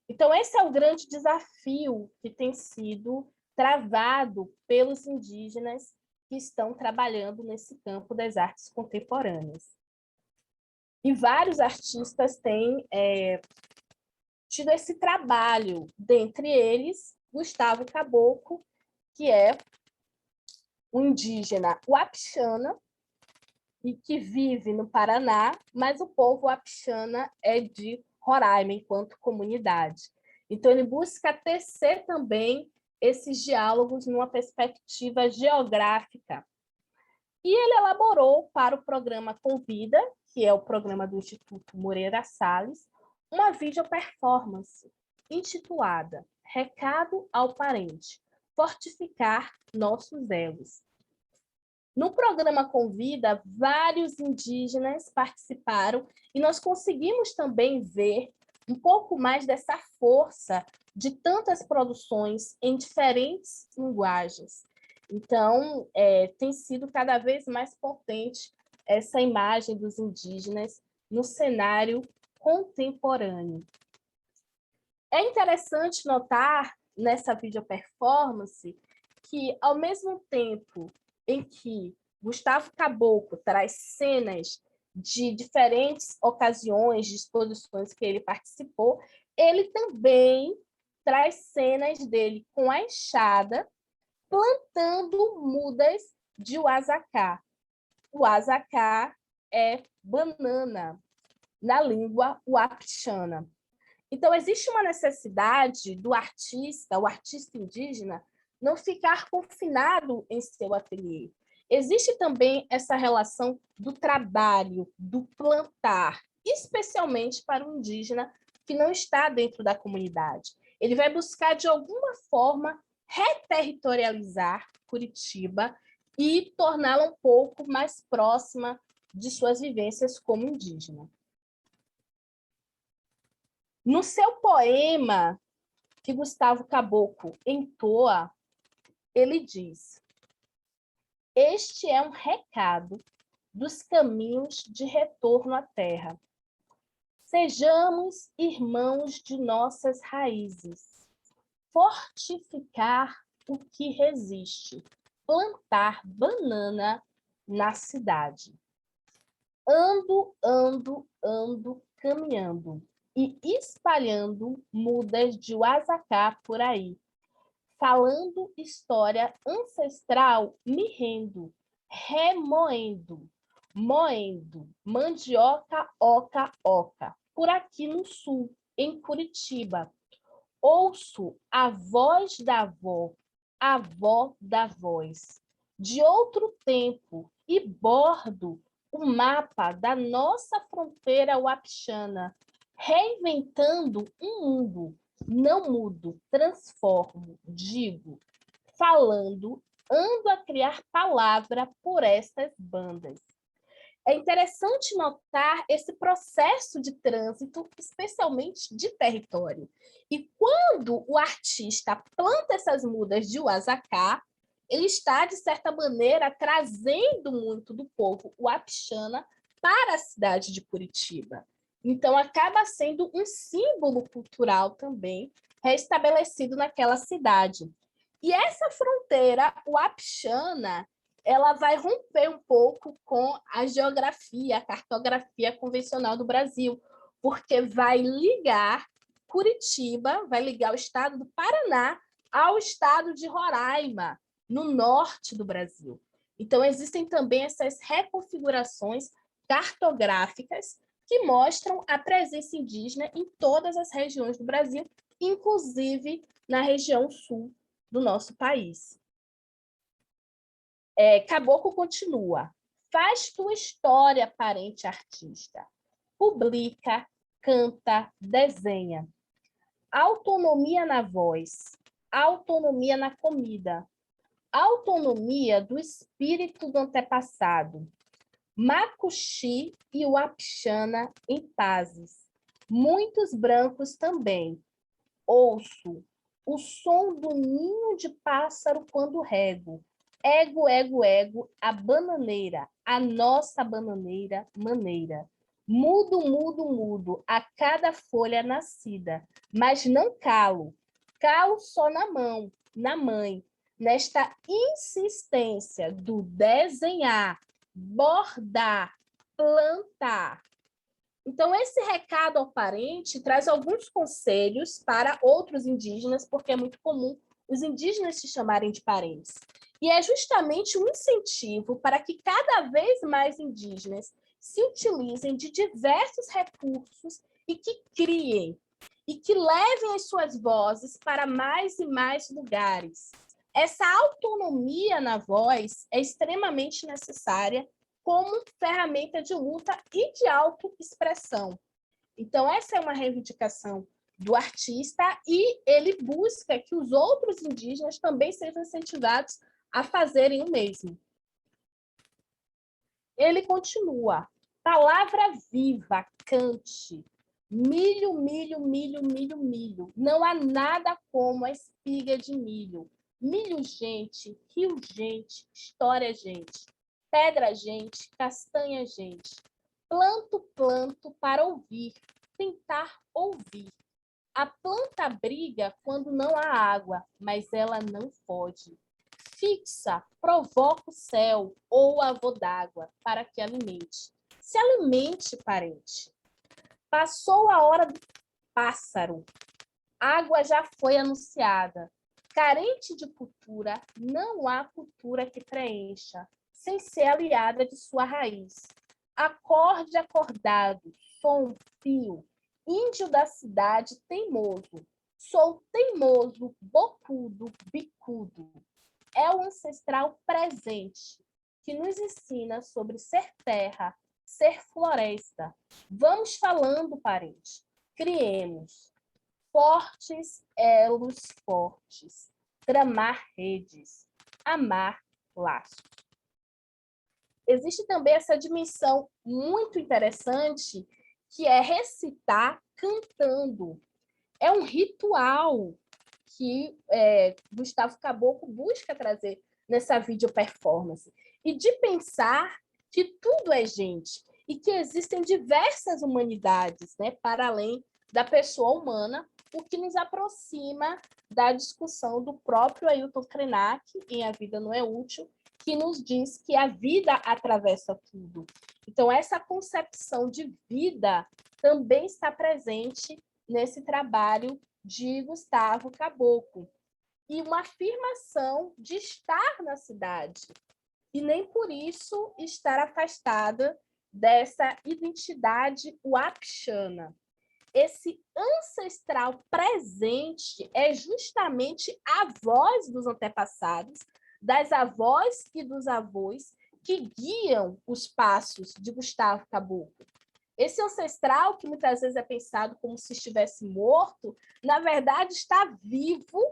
Então, esse é o grande desafio que tem sido travado pelos indígenas que estão trabalhando nesse campo das artes contemporâneas. E vários artistas têm tido esse trabalho, dentre eles, Gustavo Caboclo, que é um indígena Wapixana e que vive no Paraná, mas o povo Wapixana é de Roraima, enquanto comunidade. Então, ele busca tecer também esses diálogos numa perspectiva geográfica. E ele elaborou para o programa Convida, que é o programa do Instituto Moreira Salles, uma videoperformance intitulada Recado ao Parente, Fortificar Nossos Elos. No programa Convida, vários indígenas participaram e nós conseguimos também ver um pouco mais dessa força de tantas produções em diferentes linguagens. Então, tem sido cada vez mais potente essa imagem dos indígenas no cenário contemporâneo. É interessante notar nessa videoperformance que, ao mesmo tempo em que Gustavo Caboclo traz cenas de diferentes ocasiões, de exposições que ele participou, ele também traz cenas dele com a enxada, plantando mudas de uazacá. O uazacá é banana na língua wapixana. Então, existe uma necessidade do artista, o artista indígena, não ficar confinado em seu ateliê. Existe também essa relação do trabalho, do plantar, especialmente para o indígena que não está dentro da comunidade. Ele vai buscar, de alguma forma, reterritorializar Curitiba e torná-la um pouco mais próxima de suas vivências como indígena. No seu poema, que Gustavo Caboclo entoa, ele diz: este é um recado dos caminhos de retorno à terra. Sejamos irmãos de nossas raízes. Fortificar o que resiste. Plantar banana na cidade. Ando, ando, ando, caminhando e espalhando mudas de uazacá por aí. Falando história ancestral, me rendo, remoendo, moendo, mandioca, oca, oca, por aqui no sul, em Curitiba. Ouço a voz da avó, a avó da voz, de outro tempo, e bordo o mapa da nossa fronteira wapixana, reinventando um mundo. Não mudo, transformo, digo, falando, ando a criar palavra por estas bandas. É interessante notar esse processo de trânsito, especialmente de território. E quando o artista planta essas mudas de uazacá, ele está, de certa maneira, trazendo muito do povo wapixana para a cidade de Curitiba. Então, acaba sendo um símbolo cultural também restabelecido naquela cidade. E essa fronteira wapixana, ela vai romper um pouco com a geografia, a cartografia convencional do Brasil, porque vai ligar Curitiba, vai ligar o estado do Paraná ao estado de Roraima, no norte do Brasil. Então, existem também essas reconfigurações cartográficas que mostram a presença indígena em todas as regiões do Brasil, inclusive na região sul do nosso país. Caboclo continua. Faz tua história, parente artista. Publica, canta, desenha. Autonomia na voz, autonomia na comida, autonomia do espírito do antepassado. Macuxi e Uapixana em pazes. Muitos brancos também. Ouço o som do ninho de pássaro quando rego. Ego, ego, ego, a bananeira, a nossa bananeira maneira. Mudo, mudo, mudo, a cada folha nascida, mas não calo. Calo só na mão, na mãe, nesta insistência do desenhar, bordar, plantar. Então, esse recado ao parente traz alguns conselhos para outros indígenas, porque é muito comum os indígenas se chamarem de parentes. E é justamente um incentivo para que cada vez mais indígenas se utilizem de diversos recursos e que criem, e que levem as suas vozes para mais e mais lugares. Essa autonomia na voz é extremamente necessária como ferramenta de luta e de autoexpressão. Então, essa é uma reivindicação do artista e ele busca que os outros indígenas também sejam incentivados a fazerem o mesmo. Ele continua. Palavra viva, cante. Milho, milho, milho, milho, milho. Não há nada como a espiga de milho. Milho, gente, rio, gente, história, gente. Pedra, gente, castanha, gente. Planto, planto para ouvir, tentar ouvir. A planta briga quando não há água, mas ela não pode. Fixa, provoca o céu ou a avó d'água para que alimente. Se alimente, parente. Passou a hora do pássaro. Água já foi anunciada. Carente de cultura, não há cultura que preencha, sem ser aliada de sua raiz. Acorde acordado, som, fio, índio da cidade teimoso. Sou teimoso, bocudo, bicudo. É o ancestral presente, que nos ensina sobre ser terra, ser floresta. Vamos falando, parente. Criemos fortes elos fortes, tramar redes, amar laços. Existe também essa dimensão muito interessante que é recitar cantando. É um ritual que Gustavo Caboclo busca trazer nessa video performance. E de pensar que tudo é gente e que existem diversas humanidades, né, para além da pessoa humana, o que nos aproxima da discussão do próprio Ailton Krenak em A Vida Não é Útil, que nos diz que a vida atravessa tudo. Então, essa concepção de vida também está presente nesse trabalho de Gustavo Caboclo. E uma afirmação de estar na cidade, e nem por isso estar afastada dessa identidade uapixana. Esse ancestral presente é justamente a voz dos antepassados, das avós e dos avós que guiam os passos de Gustavo Caboclo. Esse ancestral, que muitas vezes é pensado como se estivesse morto, na verdade está vivo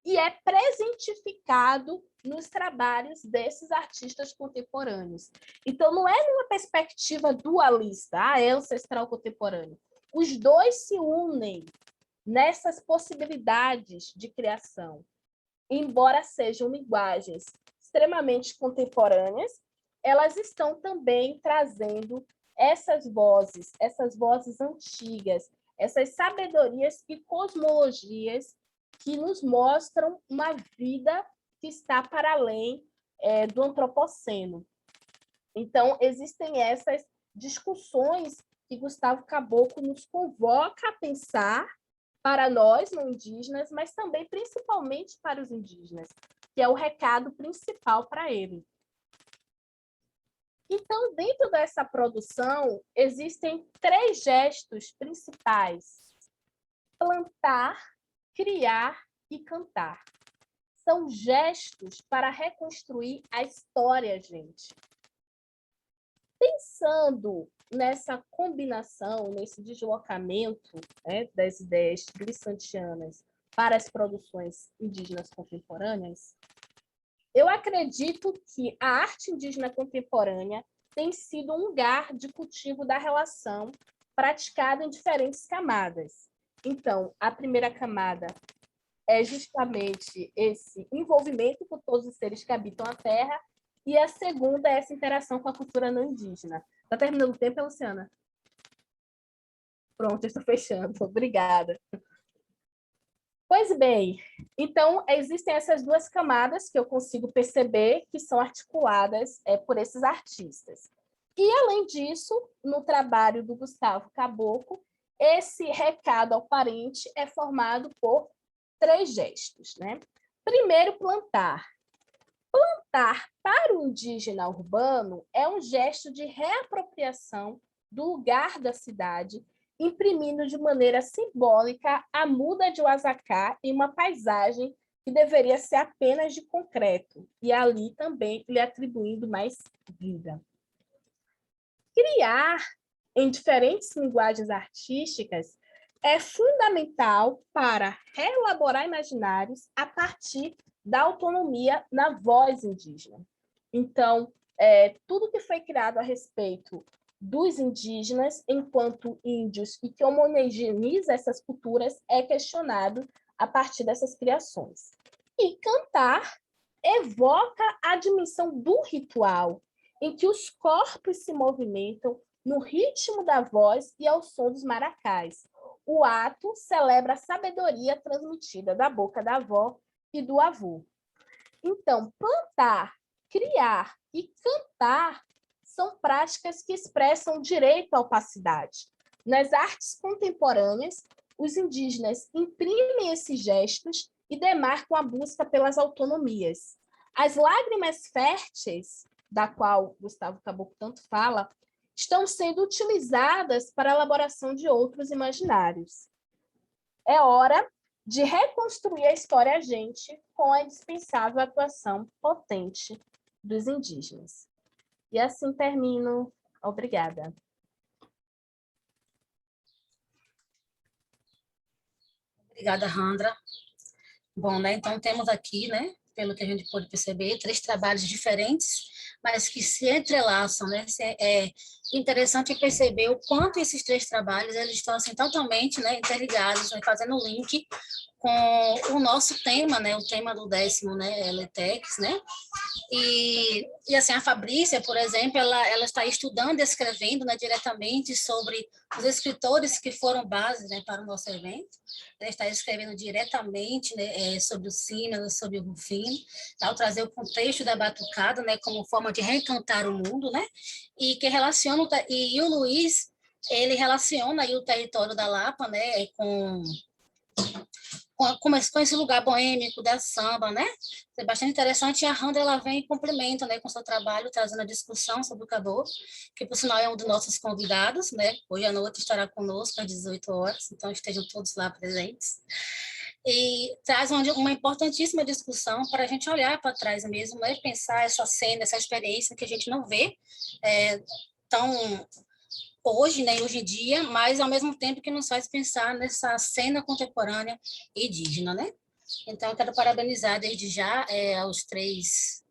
e é presentificado nos trabalhos desses artistas contemporâneos. Então, não é numa perspectiva dualista, é ancestral contemporâneo. Os dois se unem nessas possibilidades de criação, embora sejam linguagens extremamente contemporâneas, elas estão também trazendo essas vozes antigas, essas sabedorias e cosmologias que nos mostram uma vida que está para além do antropoceno. Então, existem essas discussões que Gustavo Caboclo nos convoca a pensar para nós, não indígenas, mas também principalmente para os indígenas, que é o recado principal para ele. Então, dentro dessa produção, existem 3 gestos principais: plantar, criar e cantar. São gestos para reconstruir a história, gente. Pensando nessa combinação, nesse deslocamento, né, das ideias glissantianas para as produções indígenas contemporâneas, eu acredito que a arte indígena contemporânea tem sido um lugar de cultivo da relação praticada em diferentes camadas. Então, a primeira camada é justamente esse envolvimento com todos os seres que habitam a Terra, e a segunda é essa interação com a cultura não indígena. Está terminando o tempo, Luciana? Pronto, estou fechando. Obrigada. Pois bem, então existem essas duas camadas que eu consigo perceber que são articuladas por esses artistas. E, além disso, no trabalho do Gustavo Caboclo, esse recado ao parente é formado por 3 gestos, né? Primeiro, plantar. Plantar para o indígena urbano é um gesto de reapropriação do lugar da cidade, imprimindo de maneira simbólica a muda de Oaxaca em uma paisagem que deveria ser apenas de concreto, e ali também lhe atribuindo mais vida. Criar em diferentes linguagens artísticas é fundamental para reelaborar imaginários a partir da autonomia na voz indígena. Então, tudo que foi criado a respeito dos indígenas enquanto índios e que homogeneiza essas culturas é questionado a partir dessas criações. E cantar evoca a dimensão do ritual, em que os corpos se movimentam no ritmo da voz e ao som dos maracás. O ato celebra a sabedoria transmitida da boca da avó e do avô. Então, plantar, criar e cantar são práticas que expressam direito à opacidade. Nas artes contemporâneas, os indígenas imprimem esses gestos e demarcam a busca pelas autonomias. As lágrimas férteis, da qual Gustavo Caboclo tanto fala, estão sendo utilizadas para a elaboração de outros imaginários. É hora de reconstruir a história agente com a indispensável atuação potente dos indígenas. E assim termino. Obrigada. Obrigada, Randra. Bom, né? Então temos aqui, né, pelo que a gente pôde perceber, 3 trabalhos diferentes, mas que se entrelaçam, né? É interessante perceber o quanto esses 3 trabalhos eles estão assim totalmente, né, interligados, né, fazendo link com o nosso tema, né, o tema do 10º, né, LTEX, né? E assim, a Fabrícia, por exemplo, ela está estudando e escrevendo, né, diretamente sobre os escritores que foram base, né, para o nosso evento. Ela está escrevendo diretamente, né, sobre o Simas, sobre o Rufino, ao trazer o contexto da batucada, né, como forma de reencantar o mundo, né, e que relaciona, e o Luiz, ele relaciona aí o território da Lapa, né, com esse lugar boêmico da samba, né? É bastante interessante, e a Randa, ela vem em complemento, né, com o seu trabalho, trazendo a discussão sobre o caboclo, que, por sinal, é um dos nossos convidados, né? Hoje à noite estará conosco às 18 horas, então estejam todos lá presentes. E traz uma importantíssima discussão para a gente olhar para trás mesmo, né? Pensar essa cena, essa experiência que a gente não vê tão hoje, né, hoje em dia, mas ao mesmo tempo que nos faz pensar nessa cena contemporânea indígena, né? Então, eu quero parabenizar desde já aos 3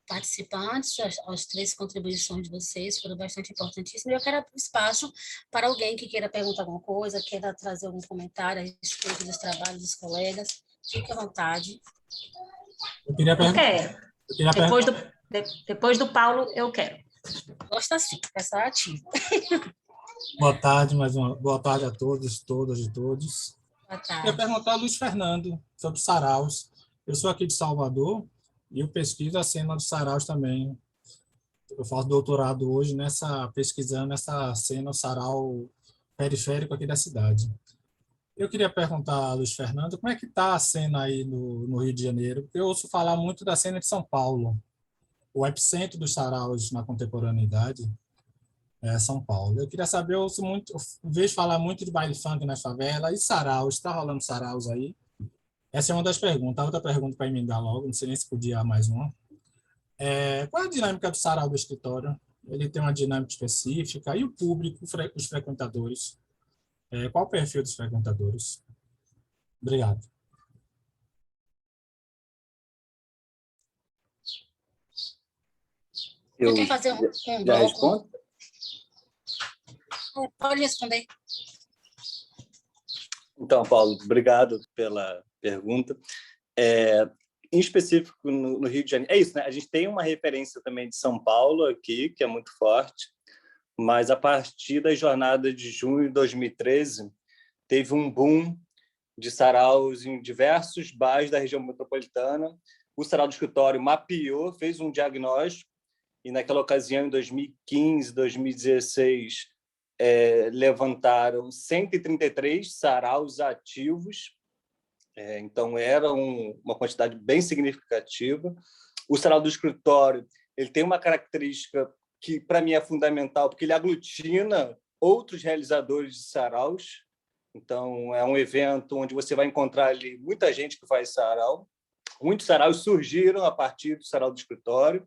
participantes, as 3 contribuições de vocês, foram bastante importantíssimas. E eu quero abrir espaço para alguém que queira perguntar alguma coisa, queira trazer algum comentário a respeito dos trabalhos dos colegas. Fique à vontade. Eu queria perguntar. Depois do Paulo, eu quero. Gosta sim, essa ativa. Boa tarde, boa tarde a todos, todas e todos. Boa tarde. Eu queria perguntar ao Luiz Fernando sobre saraus. Eu sou aqui de Salvador e eu pesquiso a cena dos saraus também. Eu faço doutorado hoje pesquisando essa cena, o sarau periférico aqui da cidade. Eu queria perguntar a Luiz Fernando como é que está a cena aí no Rio de Janeiro. Eu ouço falar muito da cena de São Paulo. O epicentro dos saraus na contemporaneidade é São Paulo. Eu queria saber, eu vejo falar muito de baile funk na favela e saraus. Está rolando saraus aí? Essa é uma das perguntas. A outra pergunta para emendar logo, não sei nem se podia mais uma. Qual é a dinâmica do sarau do escritório? Ele tem uma dinâmica específica? E o público, os frequentadores? Qual o perfil dos frequentadores? Obrigado. Eu quero fazer um já bloco. respondo? Pode responder. Então, Paulo, obrigado pela pergunta. Em específico, no Rio de Janeiro, é isso, né? A gente tem uma referência também de São Paulo aqui, que é muito forte, mas a partir da jornada de junho de 2013, teve um boom de saraus em diversos bairros da região metropolitana. O Sarau do Escritório mapeou, fez um diagnóstico, e naquela ocasião, em 2015, 2016, levantaram 133 saraus ativos, então era uma quantidade bem significativa. O Sarau do Escritório ele tem uma característica que, para mim, é fundamental, porque ele aglutina outros realizadores de saraus. Então, é um evento onde você vai encontrar ali muita gente que faz sarau. Muitos saraus surgiram a partir do Sarau do Escritório.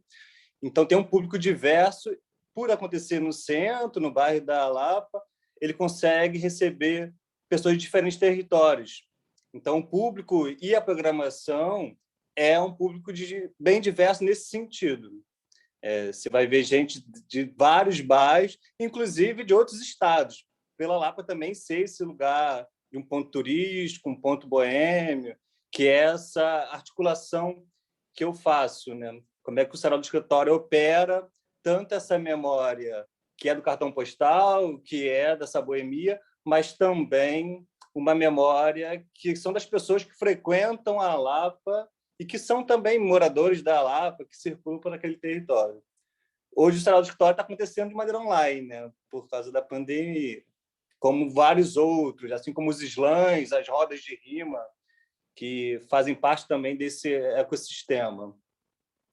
Então, tem um público diverso. Por acontecer no centro, no bairro da Lapa, ele consegue receber pessoas de diferentes territórios. Então, o público e a programação é um público bem diverso nesse sentido. Você vai ver gente de vários bairros, inclusive de outros estados. Pela Lapa também ser esse lugar de um ponto turístico, um ponto boêmio, que é essa articulação que eu faço, né? Como é que o Sarau do Escritório opera tanto essa memória que é do cartão postal, que é dessa boemia, mas também uma memória que são das pessoas que frequentam a Lapa e que são também moradores da Lapa, que circulam por aquele território. Hoje o Sarau do Escritório está acontecendo de maneira online, né? Por causa da pandemia, como vários outros, assim como os slams, as rodas de rima, que fazem parte também desse ecossistema.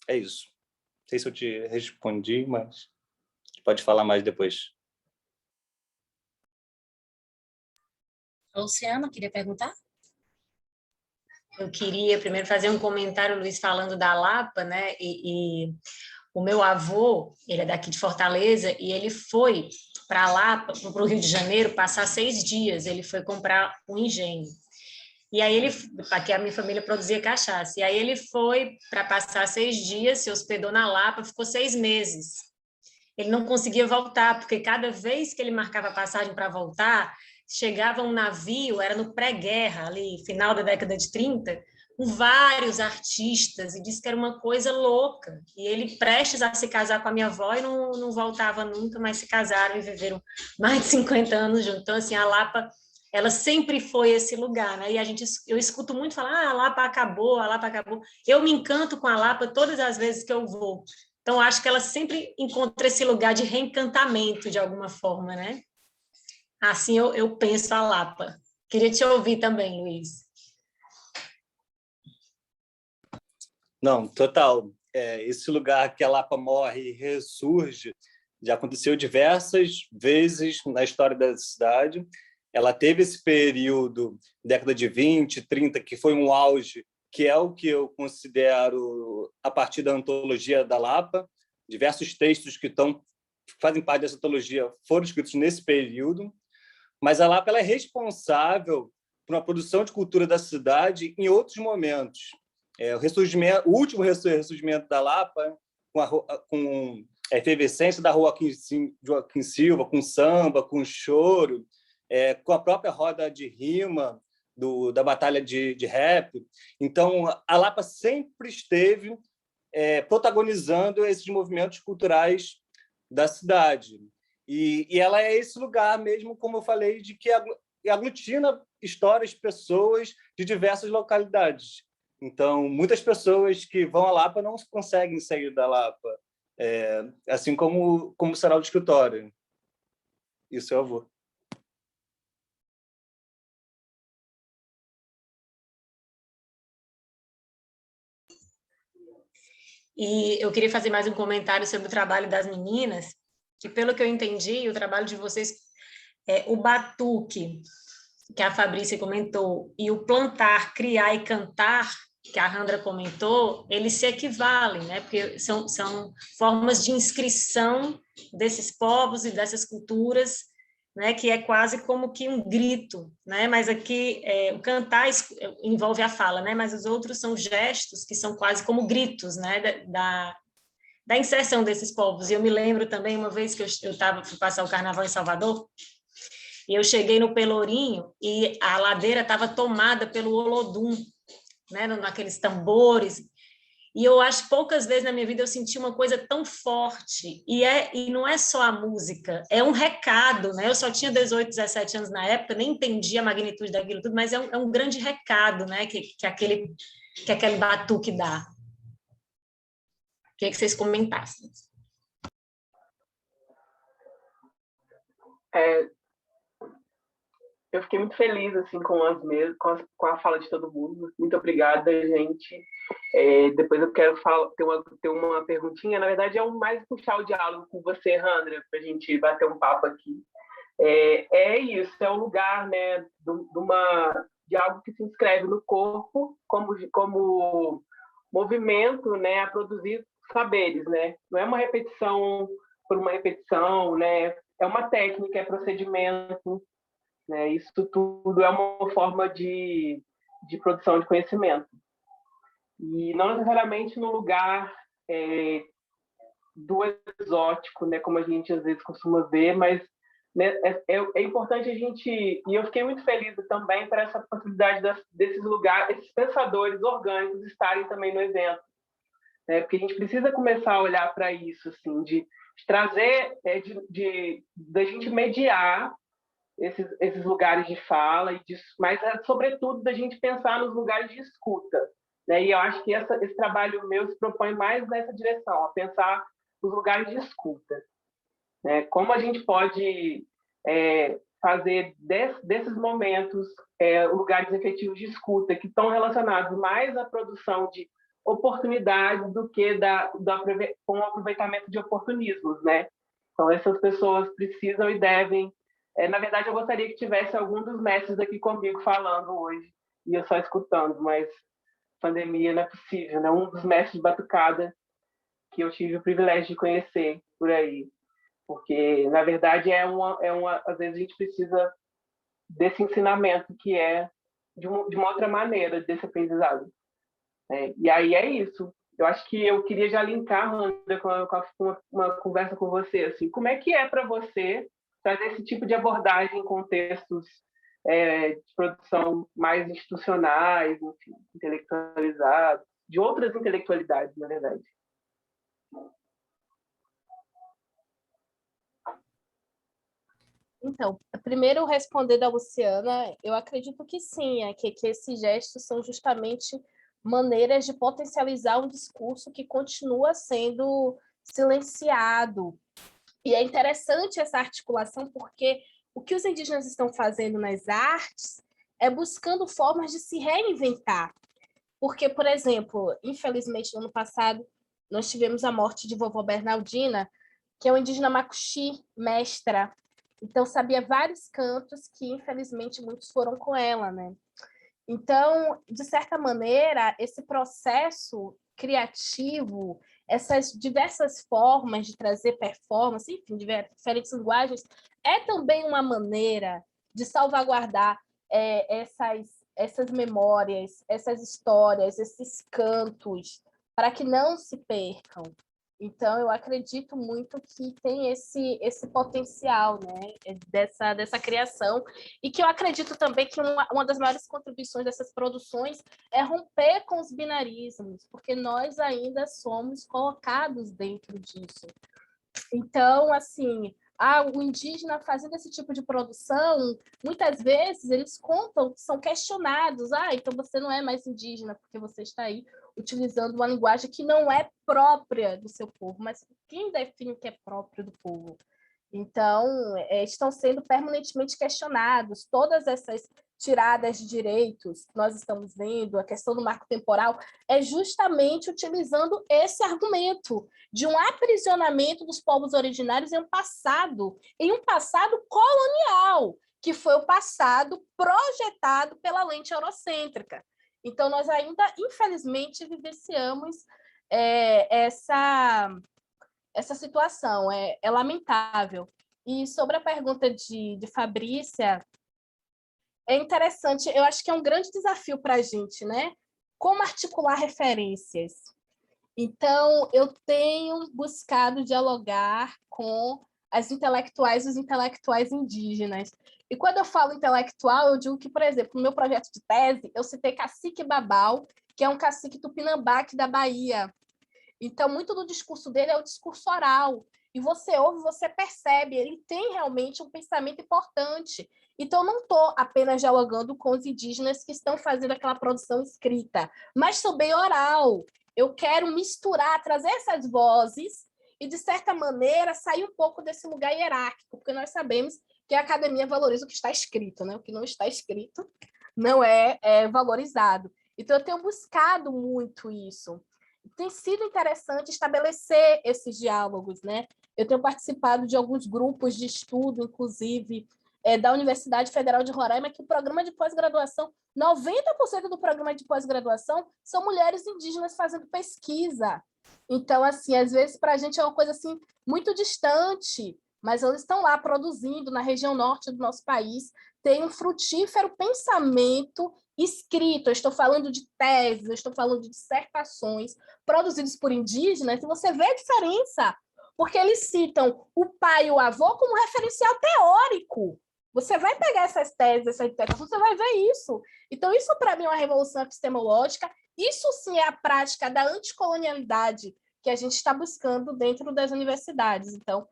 É isso. Não sei se eu te respondi, mas pode falar mais depois. Luciana, queria perguntar? Eu queria primeiro fazer um comentário, Luiz, falando da Lapa, né? E o meu avô, ele é daqui de Fortaleza, e ele foi para Lapa, para o Rio de Janeiro, passar 6 dias. Ele foi comprar um engenho. E aí aqui a minha família produzia cachaça. E aí ele foi para passar 6 dias, se hospedou na Lapa, ficou 6 meses. Ele não conseguia voltar, porque cada vez que ele marcava a passagem para voltar, chegava um navio, era no pré-guerra, ali, final da década de 30, com vários artistas, e disse que era uma coisa louca. E ele prestes a se casar com a minha avó e não voltava nunca, mas se casaram e viveram mais de 50 anos juntos. Então, assim, a Lapa, ela sempre foi esse lugar, né? E eu escuto muito falar, a Lapa acabou, a Lapa acabou. Eu me encanto com a Lapa todas as vezes que eu vou. Então, acho que ela sempre encontra esse lugar de reencantamento, de alguma forma, né? Assim eu penso a Lapa. Queria te ouvir também, Luiz. Não, total. Esse lugar que a Lapa morre e ressurge já aconteceu diversas vezes na história da cidade. Ela teve esse período, década de 20, 30, que foi um auge, que é o que eu considero a partir da antologia da Lapa. Diversos textos que fazem parte dessa antologia foram escritos nesse período. Mas a Lapa ela é responsável por uma produção de cultura da cidade em outros momentos. O último ressurgimento da Lapa, com a efervescência da Rua Joaquim Silva, com samba, com choro, com a própria roda de rima da batalha de rap. Então, a Lapa sempre esteve protagonizando esses movimentos culturais da cidade. E ela é esse lugar mesmo, como eu falei, de que aglutina histórias, pessoas de diversas localidades. Então, muitas pessoas que vão à Lapa não conseguem sair da Lapa, assim como o Sarau do Escritório. E o seu avô. E eu queria fazer mais um comentário sobre o trabalho das meninas, que, pelo que eu entendi, o trabalho de vocês, o batuque, que a Fabrícia comentou, e o plantar, criar e cantar, que a Randra comentou, eles se equivalem, né? Porque são formas de inscrição desses povos e dessas culturas, né? Que é quase como que um grito, né? Mas aqui o cantar envolve a fala, né? Mas os outros são gestos que são quase como gritos, né? da inserção desses povos. E eu me lembro também, uma vez que eu fui passar o carnaval em Salvador, e eu cheguei no Pelourinho e a ladeira estava tomada pelo Olodum, né, naqueles tambores. E eu acho que poucas vezes na minha vida eu senti uma coisa tão forte. E não é só a música, é um recado, né? Eu só tinha 18, 17 anos na época, nem entendia a magnitude daquilo tudo, mas é um grande recado, né, que aquele batuque dá. Queria que vocês comentassem. Eu fiquei muito feliz assim com a fala de todo mundo. Muito obrigada, gente. Depois eu quero ter uma perguntinha. Na verdade, mais puxar o diálogo com você, Randra, para a gente bater um papo aqui. Isso, é um lugar, né, de algo que se inscreve no corpo como movimento, né, a produzir saberes, né? Não é uma repetição por uma repetição, né? É uma técnica, é procedimento, né? Isso tudo é uma forma de produção de conhecimento. E não necessariamente no lugar do exótico, né, como a gente às vezes costuma ver, mas, né, é importante a gente... E eu fiquei muito feliz também por essa possibilidade desses lugares, esses pensadores orgânicos estarem também no evento, né, porque a gente precisa começar a olhar para isso, assim, de trazer, da gente mediar esses lugares de fala, mas, sobretudo, da gente pensar nos lugares de escuta. Né? E eu acho que esse trabalho meu se propõe mais nessa direção, a pensar os lugares de escuta. Né? Como a gente pode fazer desses momentos lugares efetivos de escuta que estão relacionados mais à produção de oportunidades do que com o aproveitamento de oportunismos. Né? Então, essas pessoas precisam e devem... na verdade, eu gostaria que tivesse algum dos mestres aqui comigo falando hoje, e eu só escutando, mas pandemia não é possível, né? Um dos mestres de batucada que eu tive o privilégio de conhecer por aí, porque na verdade às vezes a gente precisa desse ensinamento que é de uma outra maneira desse aprendizado. E aí é isso. Eu acho que eu queria já linkar, Randa, com uma conversa com você, assim, como é que é para você trazer esse tipo de abordagem em contextos de produção mais institucionais, enfim, intelectualizados, de outras intelectualidades, na verdade. Então, primeiro respondendo a Luciana, eu acredito que sim, que esses gestos são justamente maneiras de potencializar um discurso que continua sendo silenciado. E é interessante essa articulação, porque o que os indígenas estão fazendo nas artes é buscando formas de se reinventar. Porque, por exemplo, infelizmente, no ano passado, nós tivemos a morte de vovó Bernardina, que é uma indígena macuxi, mestra. Então, sabia vários cantos que, infelizmente, muitos foram com ela, né? Então, de certa maneira, esse processo criativo, essas diversas formas de trazer performance, enfim, diferentes linguagens, é também uma maneira de salvaguardar essas memórias, essas histórias, esses cantos, para que não se percam. Então, eu acredito muito que tem esse potencial, né, dessa criação, e que eu acredito também que uma das maiores contribuições dessas produções é romper com os binarismos, porque nós ainda somos colocados dentro disso. Então, assim, o indígena fazendo esse tipo de produção, muitas vezes eles contam, são questionados. Então você não é mais indígena porque você está aí utilizando uma linguagem que não é própria do seu povo, mas quem define o que é próprio do povo? Então, estão sendo permanentemente questionados. Todas essas tiradas de direitos que nós estamos vendo, a questão do marco temporal, é justamente utilizando esse argumento de um aprisionamento dos povos originários em um passado colonial, que foi o passado projetado pela lente eurocêntrica. Então, nós ainda, infelizmente, vivenciamos essa situação, é lamentável. E sobre a pergunta de Fabrícia, é interessante, eu acho que é um grande desafio para a gente, né? Como articular referências. Então, eu tenho buscado dialogar com as intelectuais e os intelectuais indígenas. E quando eu falo intelectual, eu digo que, por exemplo, no meu projeto de tese, eu citei Cacique Babau, que é um cacique tupinambá aqui da Bahia. Então, muito do discurso dele é o discurso oral. E você ouve, você percebe, ele tem realmente um pensamento importante. Então, eu não estou apenas dialogando com os indígenas que estão fazendo aquela produção escrita, mas também oral. Eu quero misturar, trazer essas vozes e, de certa maneira, sair um pouco desse lugar hierárquico, porque nós sabemos que a academia valoriza o que está escrito, né? O que não está escrito não é valorizado. Então, eu tenho buscado muito isso. Tem sido interessante estabelecer esses diálogos, né? Eu tenho participado de alguns grupos de estudo, inclusive, da Universidade Federal de Roraima, que o programa de pós-graduação, 90% do programa de pós-graduação são mulheres indígenas fazendo pesquisa. Então, assim, às vezes, para a gente é uma coisa assim, muito distante, mas elas estão lá produzindo na região norte do nosso país, tem um frutífero pensamento escrito. Eu estou falando de teses, eu estou falando de dissertações produzidos por indígenas, e você vê a diferença, porque eles citam o pai e o avô como referencial teórico. Você vai pegar essas teses, essa dissertação, você vai ver isso. Então, isso, para mim, é uma revolução epistemológica. Isso, sim, é a prática da anticolonialidade que a gente está buscando dentro das universidades. Então,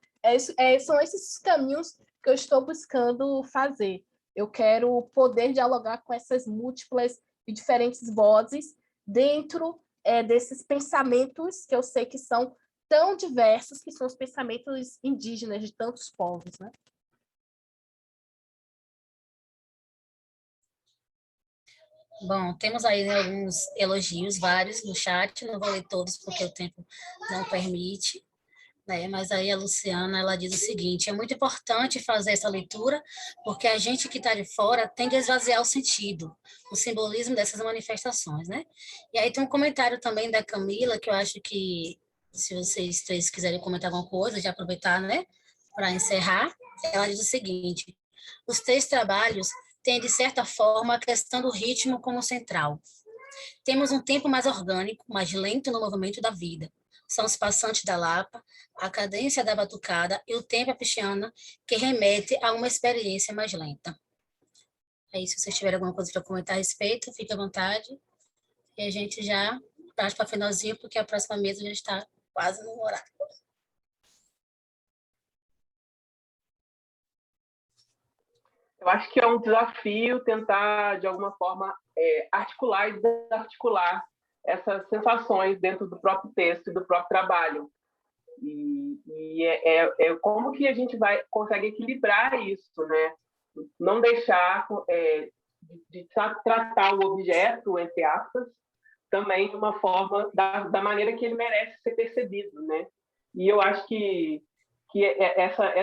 são esses caminhos que eu estou buscando fazer. Eu quero poder dialogar com essas múltiplas e diferentes vozes dentro desses pensamentos que eu sei que são tão diversos, que são os pensamentos indígenas de tantos povos, né? Bom, temos aí, né, alguns elogios, vários no chat, não vou ler todos porque o tempo não permite, né? Mas aí a Luciana, ela diz o seguinte: é muito importante fazer essa leitura, porque a gente que está de fora tende a esvaziar o sentido, o simbolismo dessas manifestações, né? E aí tem um comentário também da Camila, que eu acho que, se vocês três quiserem comentar alguma coisa, já aproveitar, né, para encerrar. Ela diz o seguinte: os três trabalhos têm, de certa forma, a questão do ritmo como central. Temos um tempo mais orgânico, mais lento no movimento da vida. São os passantes da Lapa, a cadência da batucada e o tempo apixiana, que remete a uma experiência mais lenta. Aí, se vocês tiverem alguma coisa para comentar a respeito, fique à vontade. E a gente já parte para o finalzinho, porque a próxima mesa já está quase no horário. Eu acho que é um desafio tentar, de alguma forma, articular e desarticular essas sensações dentro do próprio texto e do próprio trabalho. E como que a gente consegue equilibrar isso, né? Não deixar de tratar o objeto, entre aspas, também de uma forma, da maneira que ele merece ser percebido, né? E eu acho que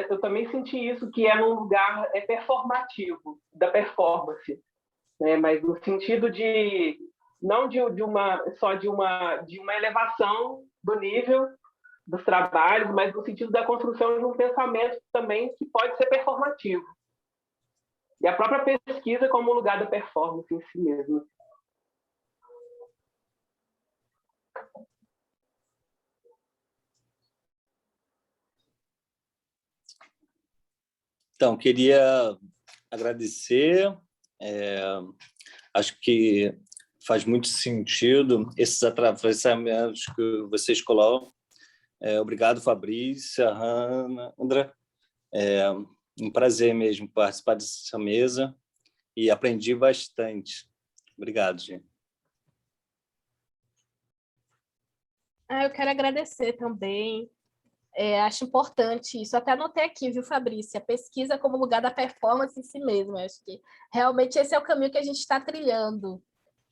eu também senti isso, que é num lugar performativo, da performance, né? Mas no sentido de não só de uma elevação do nível dos trabalhos, mas no sentido da construção de um pensamento também que pode ser performativo. E a própria pesquisa como lugar da performance em si mesmo. Então, queria agradecer. Acho que faz muito sentido esses atravessamentos que vocês colocam. Obrigado, Fabrícia, Hanna, André. Um prazer mesmo participar dessa mesa e aprendi bastante. Obrigado, gente. Eu quero agradecer também. Acho importante isso. Até anotei aqui, viu, Fabrícia? Pesquisa como lugar da performance em si mesmo. Acho que realmente esse é o caminho que a gente está trilhando.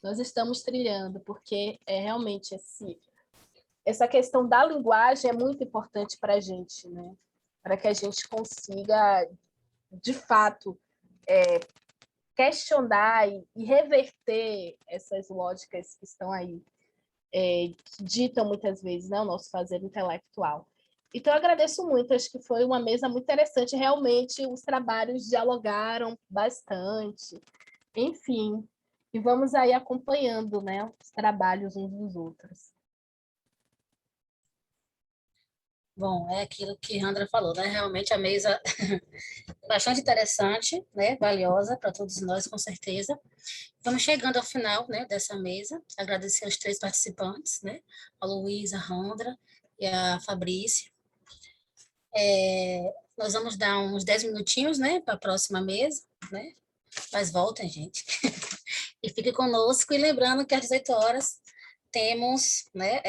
Nós estamos trilhando, porque realmente essa questão da linguagem é muito importante para a gente, né? Para que a gente consiga, de fato, questionar e reverter essas lógicas que estão aí, que ditam muitas vezes, né, o nosso fazer intelectual. Então, eu agradeço muito, acho que foi uma mesa muito interessante, realmente os trabalhos dialogaram bastante, enfim, e vamos aí acompanhando, né, os trabalhos uns dos outros. Bom, é aquilo que Randra falou, né? Realmente a mesa é bastante interessante, né? Valiosa para todos nós, com certeza. Estamos chegando ao final, né, dessa mesa. Agradecer aos 3 participantes, né? A Luísa, a Randra e a Fabrício. Nós vamos dar uns 10 minutinhos, né, para a próxima mesa, né? Mas voltem, gente. E fique conosco. E lembrando que às 18 horas temos, né,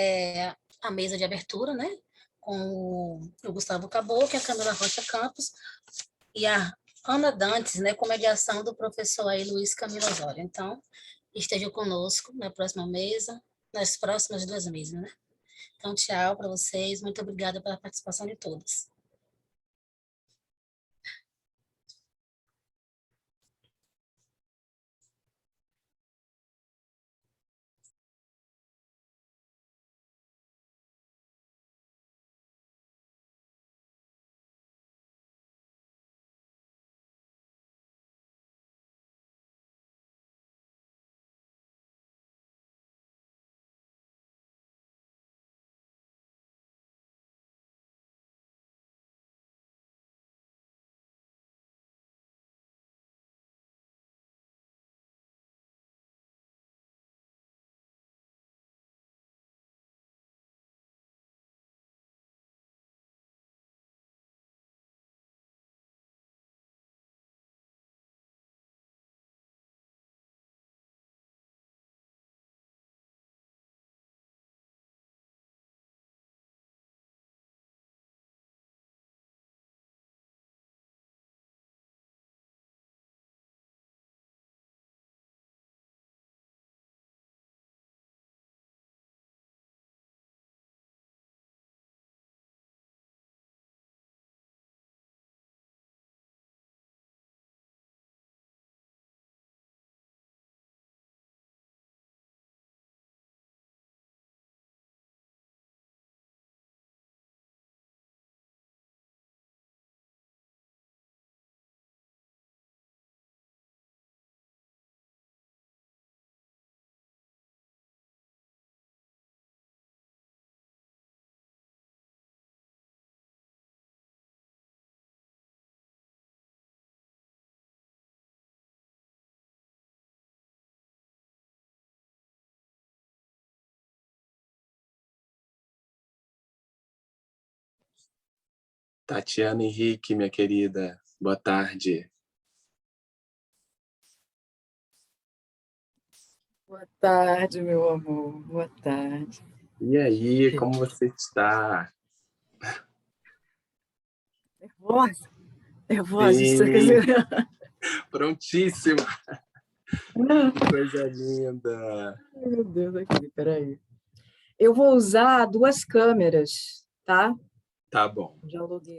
a mesa de abertura, né? Com o Gustavo Caboclo, a Camila Rocha Campos e a Ana Dantes, né, com mediação do professor aí Luiz Camilo Osório. Então, esteja conosco na próxima mesa, nas próximas 2 mesas, né? Então, tchau para vocês. Muito obrigada pela participação de todos. Tatiana Henrique, minha querida, boa tarde. Boa tarde, meu amor. Boa tarde. E aí, como você está? Nervosa? Nervosa, isso quer Sim, dizer. prontíssima. Coisa linda. Ai, meu Deus, aqui, peraí. Eu vou usar 2 câmeras, tá? Tá bom. Já aluguei